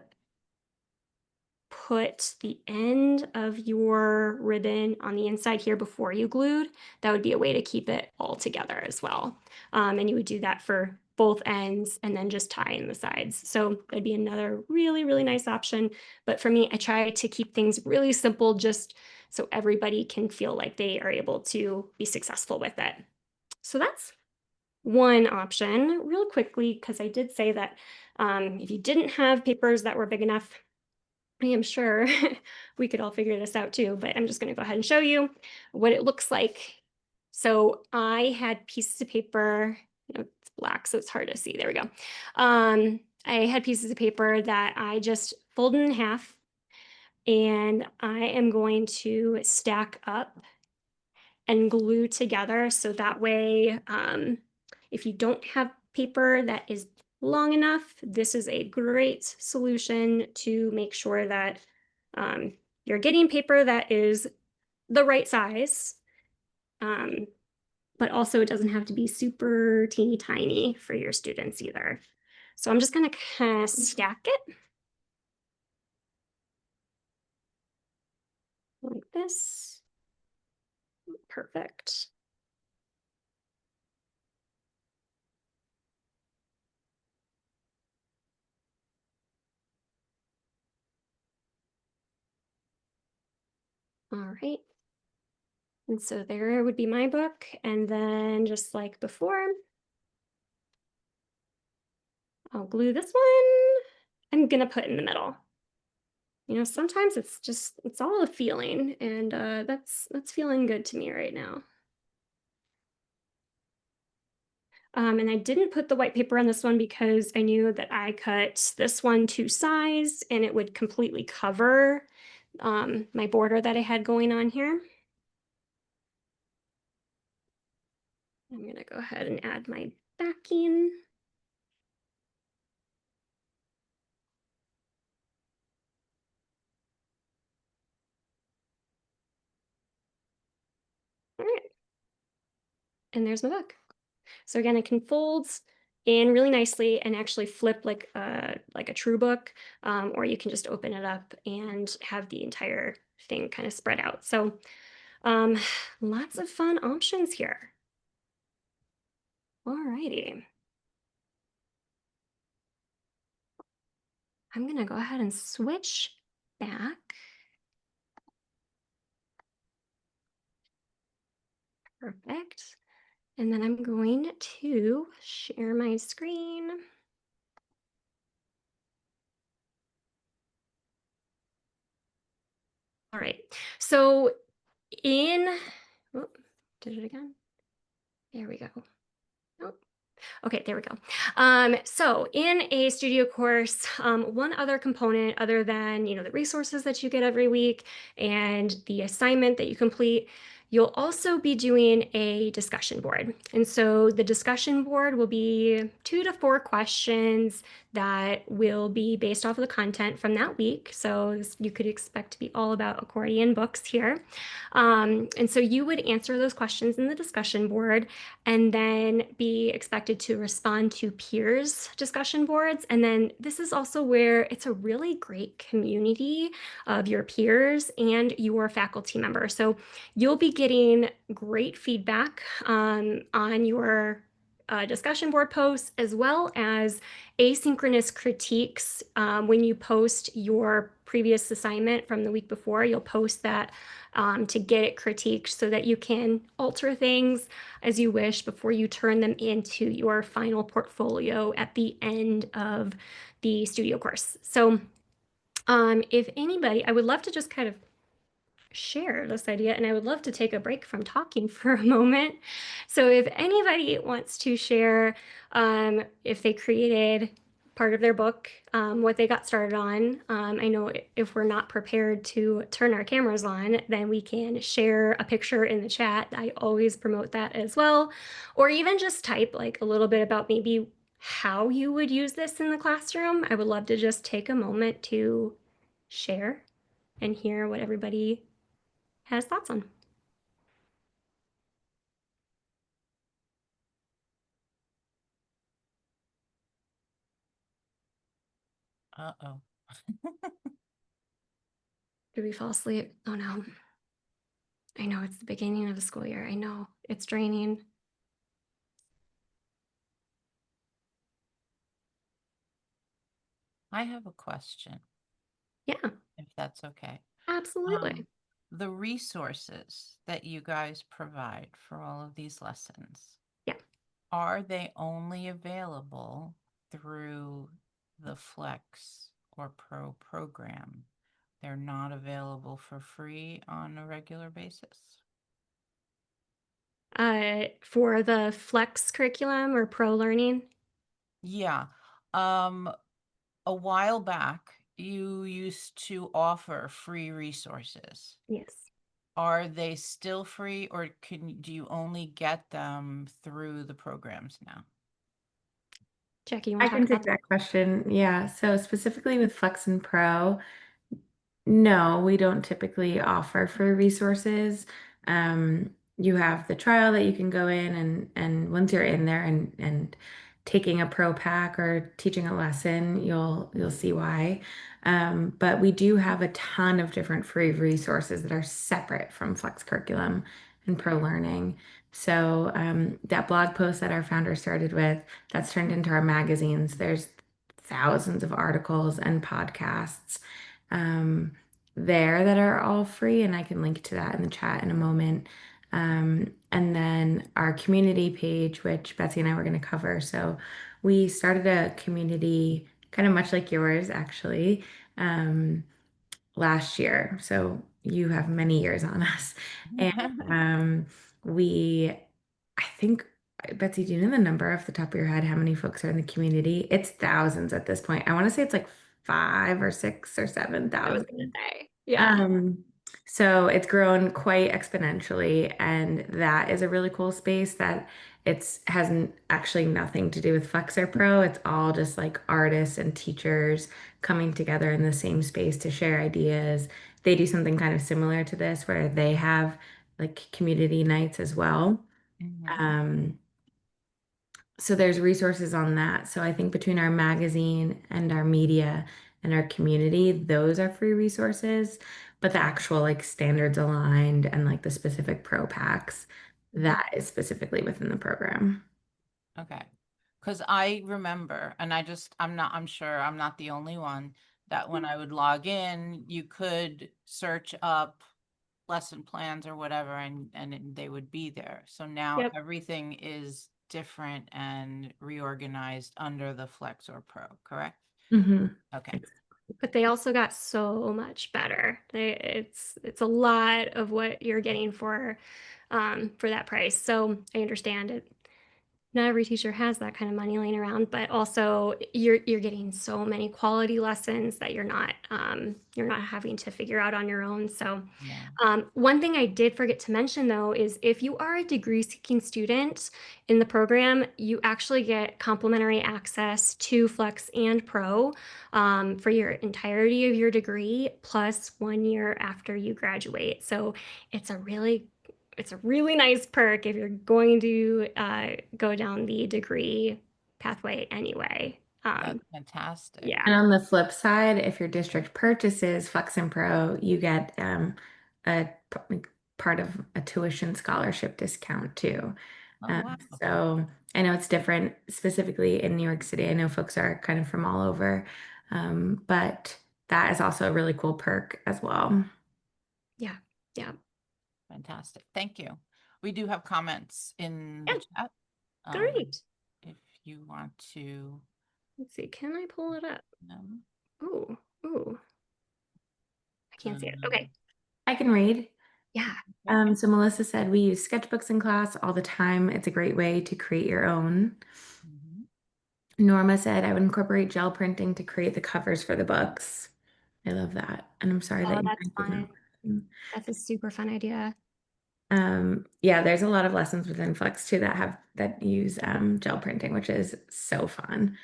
put the end of your ribbon on the inside here before you glued, that would be a way to keep it all together as well. And you would do that for both ends and then just tie in the sides. So that'd be another really, really nice option. But for me, I try to keep things really simple just so everybody can feel like they are able to be successful with it. So that's one option. Real quickly, because I did say that if you didn't have papers that were big enough, I am sure we could all figure this out too, but I'm just going to go ahead and show you what it looks like. So I had pieces of paper, it's black, so it's hard to see. There we go. I had pieces of paper that I just folded in half, and I am going to stack up and glue together. So that way, if you don't have paper that is long enough, this is a great solution to make sure that you're getting paper that is the right size, but also it doesn't have to be super teeny tiny for your students either. So I'm just gonna kind of stack it like this. Perfect. All right. And so there would be my book. And then just like before, I'll glue this one. I'm going to put in the middle. Sometimes it's all a feeling, and that's feeling good to me right now. And I didn't put the white paper on this one because I knew that I cut this one to size and it would completely cover my border that I had going on here. I'm going to go ahead and add my backing. All right. And there's my book. So again, it can fold in really nicely and actually flip like a true book, or you can just open it up and have the entire thing kind of spread out. So lots of fun options here. All righty. I'm going to go ahead and switch back. Perfect. And then I'm going to share my screen. All right. So oh, did it again? There we go. Nope. Okay, there we go. So in a studio course, one other component other than, the resources that you get every week and the assignment that you complete, you'll also be doing a discussion board. And so the discussion board will be 2 to 4 questions that will be based off of the content from that week. So you could expect to be all about accordion books here. And so you would answer those questions in the discussion board and then be expected to respond to peers discussion boards. And then this is also where it's a really great community of your peers and your faculty members. So you'll be getting great feedback on your discussion board posts, as well as asynchronous critiques. When you post your previous assignment from the week before, you'll post that to get it critiqued so that you can alter things as you wish before you turn them into your final portfolio at the end of the studio course. So if anybody, I would love to just kind of share this idea, and I would love to take a break from talking for a moment. So if anybody wants to share if they created part of their book, what they got started on. I know if we're not prepared to turn our cameras on, then we can share a picture in the chat. I always promote that as well. Or even just type like a little bit about maybe how you would use this in the classroom. I would love to just take a moment to share and hear what everybody has thoughts on. Uh-oh. Did we fall asleep? Oh no. I know it's the beginning of the school year. I know it's draining. I have a question, Yeah, if that's okay. absolutely. The resources that you guys provide for all of these lessons, Yeah. are they only available through the Flex or Pro program? They're not available for free on a regular basis? For the flex curriculum or pro learning. Yeah. A while back, you used to offer free resources. Yes. Are they still free, or do you only get them through the programs now? Jackie, you I want to can talk about take that? that question. Yeah. So specifically with Flex and Pro, no, we don't typically offer free resources. You have the trial that you can go in and once you're in there and taking a pro pack or teaching a lesson, you'll see why. But we do have a ton of different free resources that are separate from Flex Curriculum and Pro Learning. So that blog post that our founder started with, that's turned into our magazines. There's thousands of articles and podcasts. there that are all free, and I can link to that in the chat in a moment. And then our community page, which Betsy and I were going to cover. So we started a community kind of much like yours, actually, last year. So you have many years on us. And we, I think, Betsy, do you know the number off the top of your head? How many folks are in the community? It's thousands at this point. I want to say it's like 5 or 6 or 7 thousand. I was gonna say, yeah. Um, so it's grown quite exponentially, and that is a really cool space that it's hasn't actually nothing to do with Flexor Pro. It's all just like artists and teachers coming together in the same space to share ideas. They do something kind of similar to this where they have like community nights as well. Mhm. Um, so there's resources on that. So I think between our magazine and our media and our community, those are free resources. But the actual like standards aligned and like the specific pro packs, that is specifically within the program. Okay. Because I remember, and I'm sure I'm not the only one, that when I would log in, you could search up lesson plans or whatever, and they would be there. So now Yep. everything is different and reorganized under the Flexor Pro, correct? Mhm. Okay. But they also got so much better. It's a lot of what you're getting for that price. So I understand it. Not every teacher has that kind of money laying around, but also you're getting so many quality lessons that you're not having to figure out on your own. So Yeah. one thing I did forget to mention though is if you are a degree seeking student in the program, you actually get complimentary access to Flex and Pro for your entirety of your degree plus 1 year after you graduate. So it's a really nice perk if you're going to go down the degree pathway anyway. That's fantastic. And Yeah. on the flip side, if your district purchases Flex and Pro, you get a like, part of a tuition scholarship discount too. Oh, wow. So I know it's different specifically in New York City. I know folks are kind of from all over, but that is also a really cool perk as well. Yeah. Yeah. Fantastic. Thank you. We do have comments in Yeah. the chat. Great. If you want to, Let's see. Can I pull it up? um, Ooh. Ooh. I can't see it. Okay. I can read. Yeah. So Melissa said we use sketchbooks in class all the time. It's a great way to create your own. mhm. Norma said I would incorporate gel printing to create the covers for the books. I love that. And I'm sorry that Oh, you that's printed fun. them. That's a super fun idea. Yeah, there's a lot of lessons within Flex too that use gel printing, which is so fun.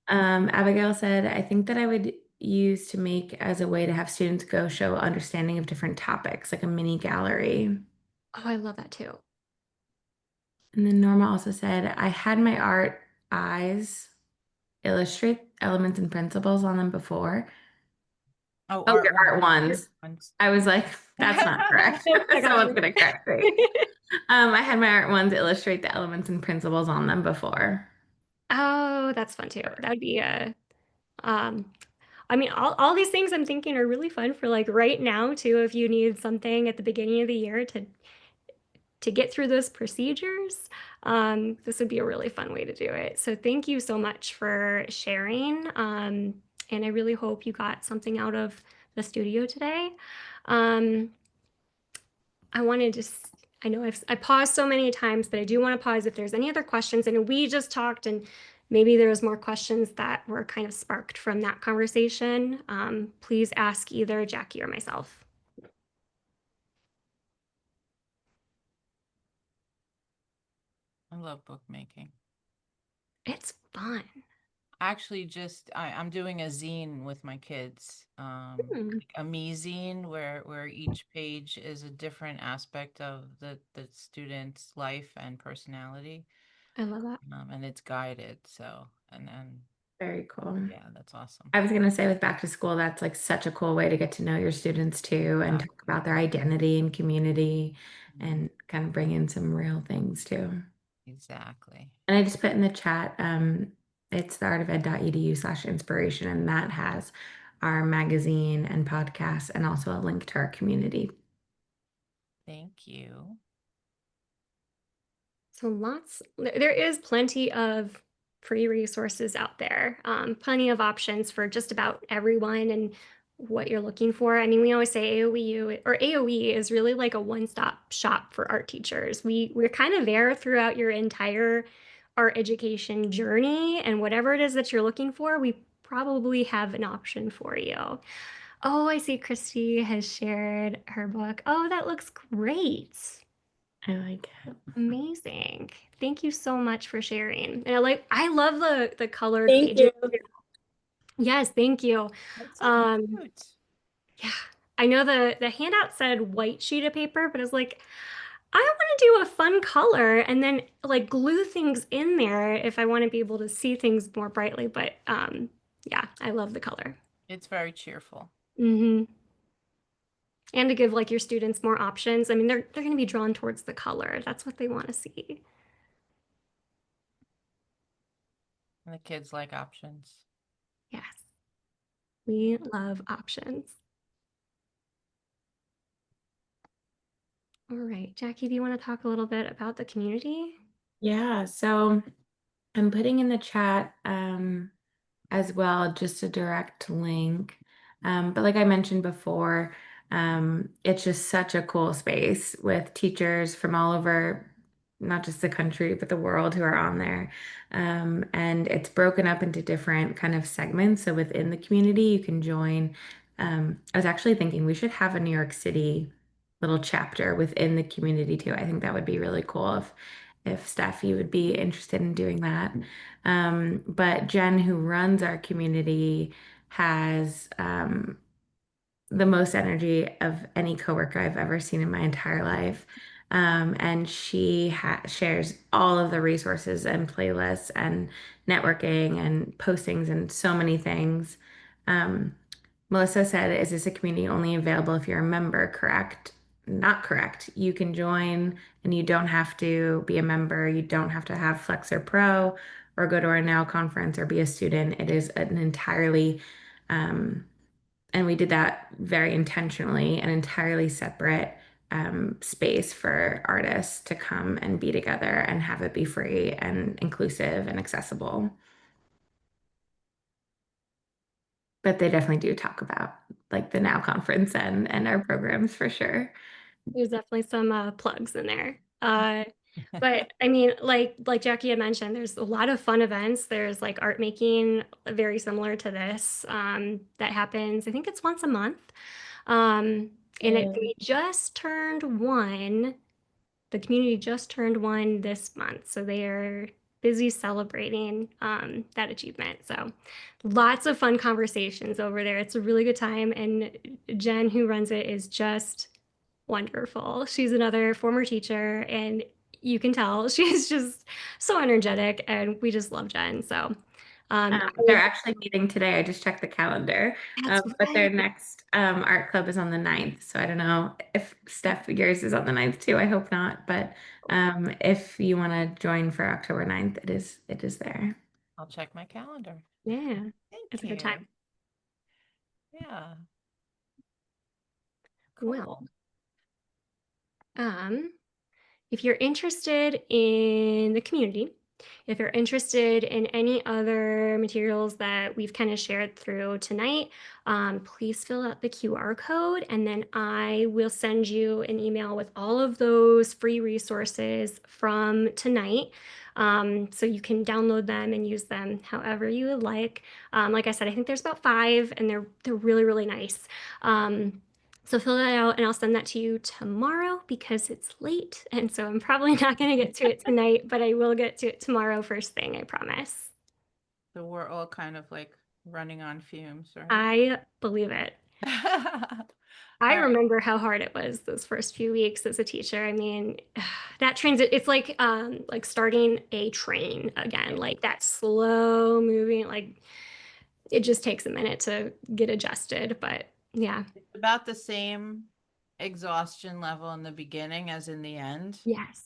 Abigail said, I think that I would use to make as a way to have students go show understanding of different topics, like a mini gallery. Oh, I love that too. And then Norma also said, I had my art eyes illustrate elements and principles on them before. Oh, Oh, your art ones. ones. I was like, that's not correct. Nope, I got Someone's you. gonna correct me. I had my art ones illustrate the elements and principles on them before. Oh, that's fun too. That would be um I mean all these things I'm thinking are really fun for like right now too if you need something at the beginning of the year to get through those procedures. This would be a really fun way to do it. So thank you so much for sharing. And I really hope you got something out of the studio today. Um, I wanted to, I know I paused so many times, but I do want to pause if there's any other questions. And we just talked and maybe there was more questions that were kind of sparked from that conversation. Please ask either Jackie or myself. I love bookmaking. It's fun. Actually, I'm doing a zine with my kids, like a me zine where each page is a different aspect of the student's life and personality, I love that. and it's guided. So, and then Very cool. yeah, that's awesome. I was gonna say with back to school, that's like such a cool way to get to know your students too and talk about their identity and community and kind of bring in some real things too. Exactly. And I just put in the chat, it's theartofed.edu/inspiration, and that has our magazine and podcast, and also a link to our community. Thank you. So there is plenty of free resources out there, plenty of options for just about everyone and what you're looking for. I mean, we always say AOEU or AOE is really like a one-stop shop for art teachers. We're kind of there throughout your entire art education journey, and whatever it is that you're looking for, we probably have an option for you. Oh, I see Christy has shared her book. Oh, that looks great. I like it. Amazing. Thank you so much for sharing. And I love the colored Thank pages. you. Yes, thank you. That's so Um, cute. yeah. I know the handout said white sheet of paper, but I was like, I want to do a fun color and then like glue things in there if I want to be able to see things more brightly. But yeah, I love the color. It's very cheerful. Mm-hmm. And to give like your students more options. I mean, they're going to be drawn towards the color. That's what they want to see. And the kids like options. Yes. We love options. All right, Jackie, do you want to talk a little bit about the community? Yeah, so I'm putting in the chat as well, just a direct link. But like I mentioned before, it's just such a cool space with teachers from all over, not just the country, but the world who are on there. And it's broken up into different kind of segments. So within the community, you can join. I was actually thinking we should have a New York City little chapter within the community too. I think that would be really cool if Steph, you would be interested in doing that. But Jen, who runs our community, has the most energy of any coworker I've ever seen in my entire life. And she shares all of the resources and playlists and networking and postings and so many things. Melissa said, is this a community only available if you're a member? Correct? Not correct. You can join and you don't have to be a member. You don't have to have Flex or Pro or go to our Now conference or be a student. It is an entirely, and we did that very intentionally, an entirely separate space for artists to come and be together and have it be free and inclusive and accessible. But they definitely do talk about like the Now conference and our programs for sure. There's definitely some plugs in there. But I mean, like Jackie had mentioned, there's a lot of fun events. There's like art making, very similar to this, that happens. I think it's once a month. They just turned one. The community just turned one this month, so they are busy celebrating that achievement. So lots of fun conversations over there. It's a really good time, and Jen, who runs it, is just wonderful. She's another former teacher, and you can tell she's just so energetic, and we just love Jen. So They're actually meeting today. I just checked the calendar. that's But their right. next art club is on the 9th. So I don't know if Steph, yours is on the 9th too. I hope not. But if you want to join for October 9th, it is there. I'll check my calendar. Yeah, Thank it's a you. good time. Yeah. Well, Cool. if you're interested in the community, if you're interested in any other materials that we've kind of shared through tonight, please fill out the QR code and then I will send you an email with all of those free resources from tonight. So you can download them and use them however you would like. Like I said, I think there's about 5 and they're really, really nice. So fill that out and I'll send that to you tomorrow because it's late. And so I'm probably not going to get to it tonight, but I will get to it tomorrow first thing, I promise. So we're all kind of like running on fumes, right? I believe it. I remember how hard it was those first few weeks as a teacher. I mean, that transit, it's like starting a train again, like that slow moving, like it just takes a minute to get adjusted, but yeah. It's about the same exhaustion level in the beginning as in the end. Yes.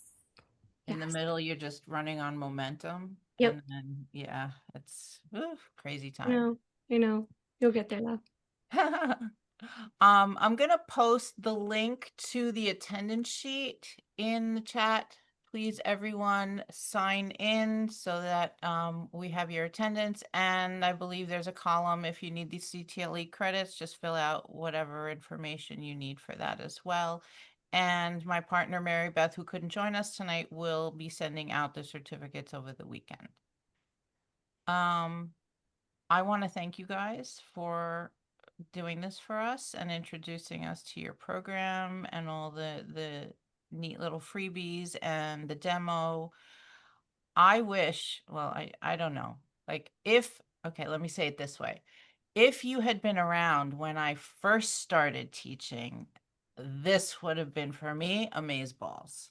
In the middle, you're just running on momentum. Yep. And then, yeah, it's crazy I time. know. You'll get there though. I'm gonna post the link to the attendance sheet in the chat. Please, everyone, sign in so that we have your attendance. And I believe there's a column if you need the CTLE credits, just fill out whatever information you need for that as well. And my partner, Mary Beth, who couldn't join us tonight, will be sending out the certificates over the weekend. I want to thank you guys for doing this for us and introducing us to your program and all the neat little freebies and the demo. I wish, well, I don't know. Like okay, let me say it this way. If you had been around when I first started teaching, this would have been for me amazeballs.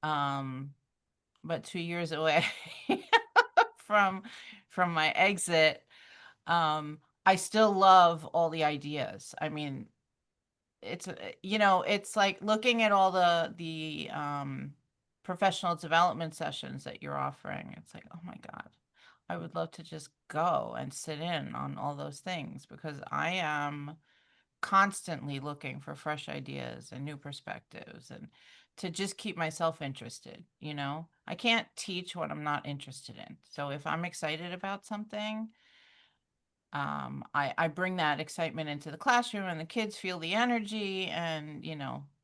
But 2 years away from my exit, I still love all the ideas. I mean, it's it's like looking at all the professional development sessions that you're offering. It's like, oh my God, I would love to just go and sit in on all those things because I am constantly looking for fresh ideas and new perspectives and to just keep myself interested. I can't teach what I'm not interested in. So if I'm excited about something, I bring that excitement into the classroom and the kids feel the energy and,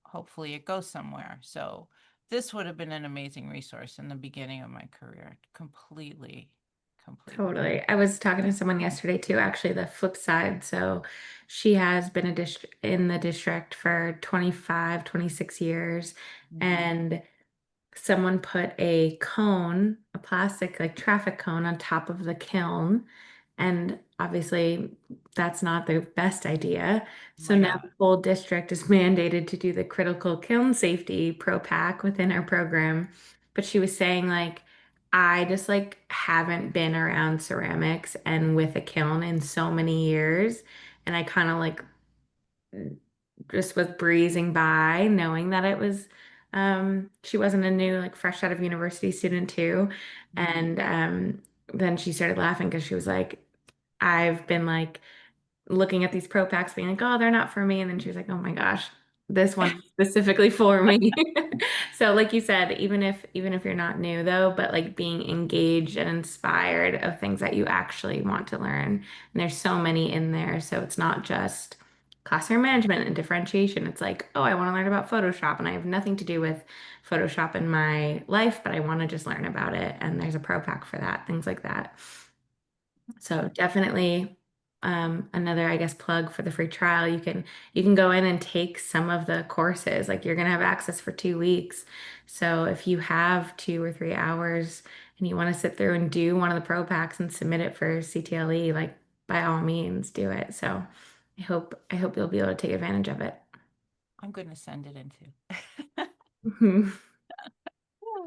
hopefully it goes somewhere. So this would have been an amazing resource in the beginning of my career. Completely. Totally. I was talking to someone yesterday too, actually, the flip side. So she has been in the district for 25, 26 years, Mhm. and someone put a cone, a plastic like traffic cone on top of the kiln. And obviously that's not the best idea. So My now God. the whole district is mandated to do the critical kiln safety pro pack within our program. But she was saying like, I just like haven't been around ceramics and with a kiln in so many years. And I kind of like just was breezing by knowing that it was she wasn't a new like fresh out of university student too. And then she started laughing because she was like, I've been like looking at these pro packs being like, oh, they're not for me. And then she was like, oh my gosh, this one is specifically for me. So like you said, even if you're not new though, but like being engaged and inspired of things that you actually want to learn. And there's so many in there. So it's not just classroom management and differentiation. It's like, oh, I want to learn about Photoshop and I have nothing to do with Photoshop in my life, but I want to just learn about it. And there's a pro pack for that, things like that. So definitely another, I guess, plug for the free trial. You can go in and take some of the courses. Like you're gonna have access for 2 weeks. So if you have 2 or 3 hours and you want to sit through and do one of the pro packs and submit it for CTLE, like by all means do it. So I hope you'll be able to take advantage of it. I'm going to send it into.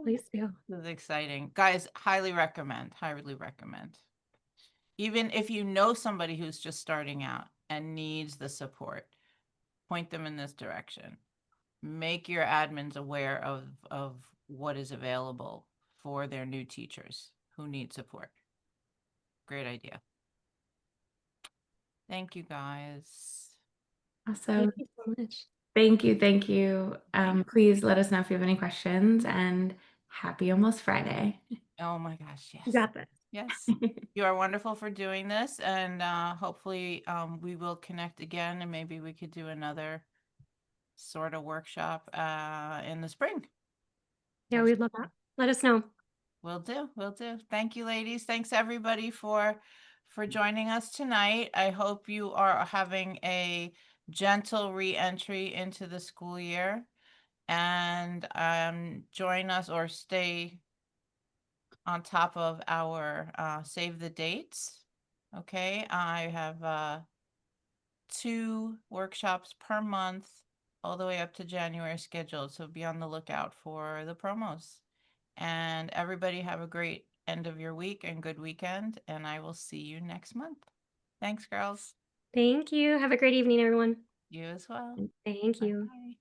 Please do. This is exciting. Guys, highly recommend. Even if you know somebody who's just starting out and needs the support, point them in this direction. Make your admins aware of what is available for their new teachers who need support. Great idea. Thank you, guys. Awesome. Thank you so much. Thank you. Thank you. Please let us know if you have any questions, and happy almost Friday. Oh my gosh, You yes. got this. Yes. You are wonderful for doing this, and hopefully we will connect again, and maybe we could do another sort of workshop in the spring. Yeah, we'd love that. Let us know. Will do. Thank you, ladies. Thanks everybody for joining us tonight. I hope you are having a gentle re-entry into the school year, and join us or stay on top of our save the dates. Okay, I have 2 workshops per month all the way up to January scheduled, so be on the lookout for the promos. And everybody have a great end of your week and good weekend, and I will see you next month. Thanks, girls. Thank you. Have a great evening, everyone. You as well. Thank you. Bye.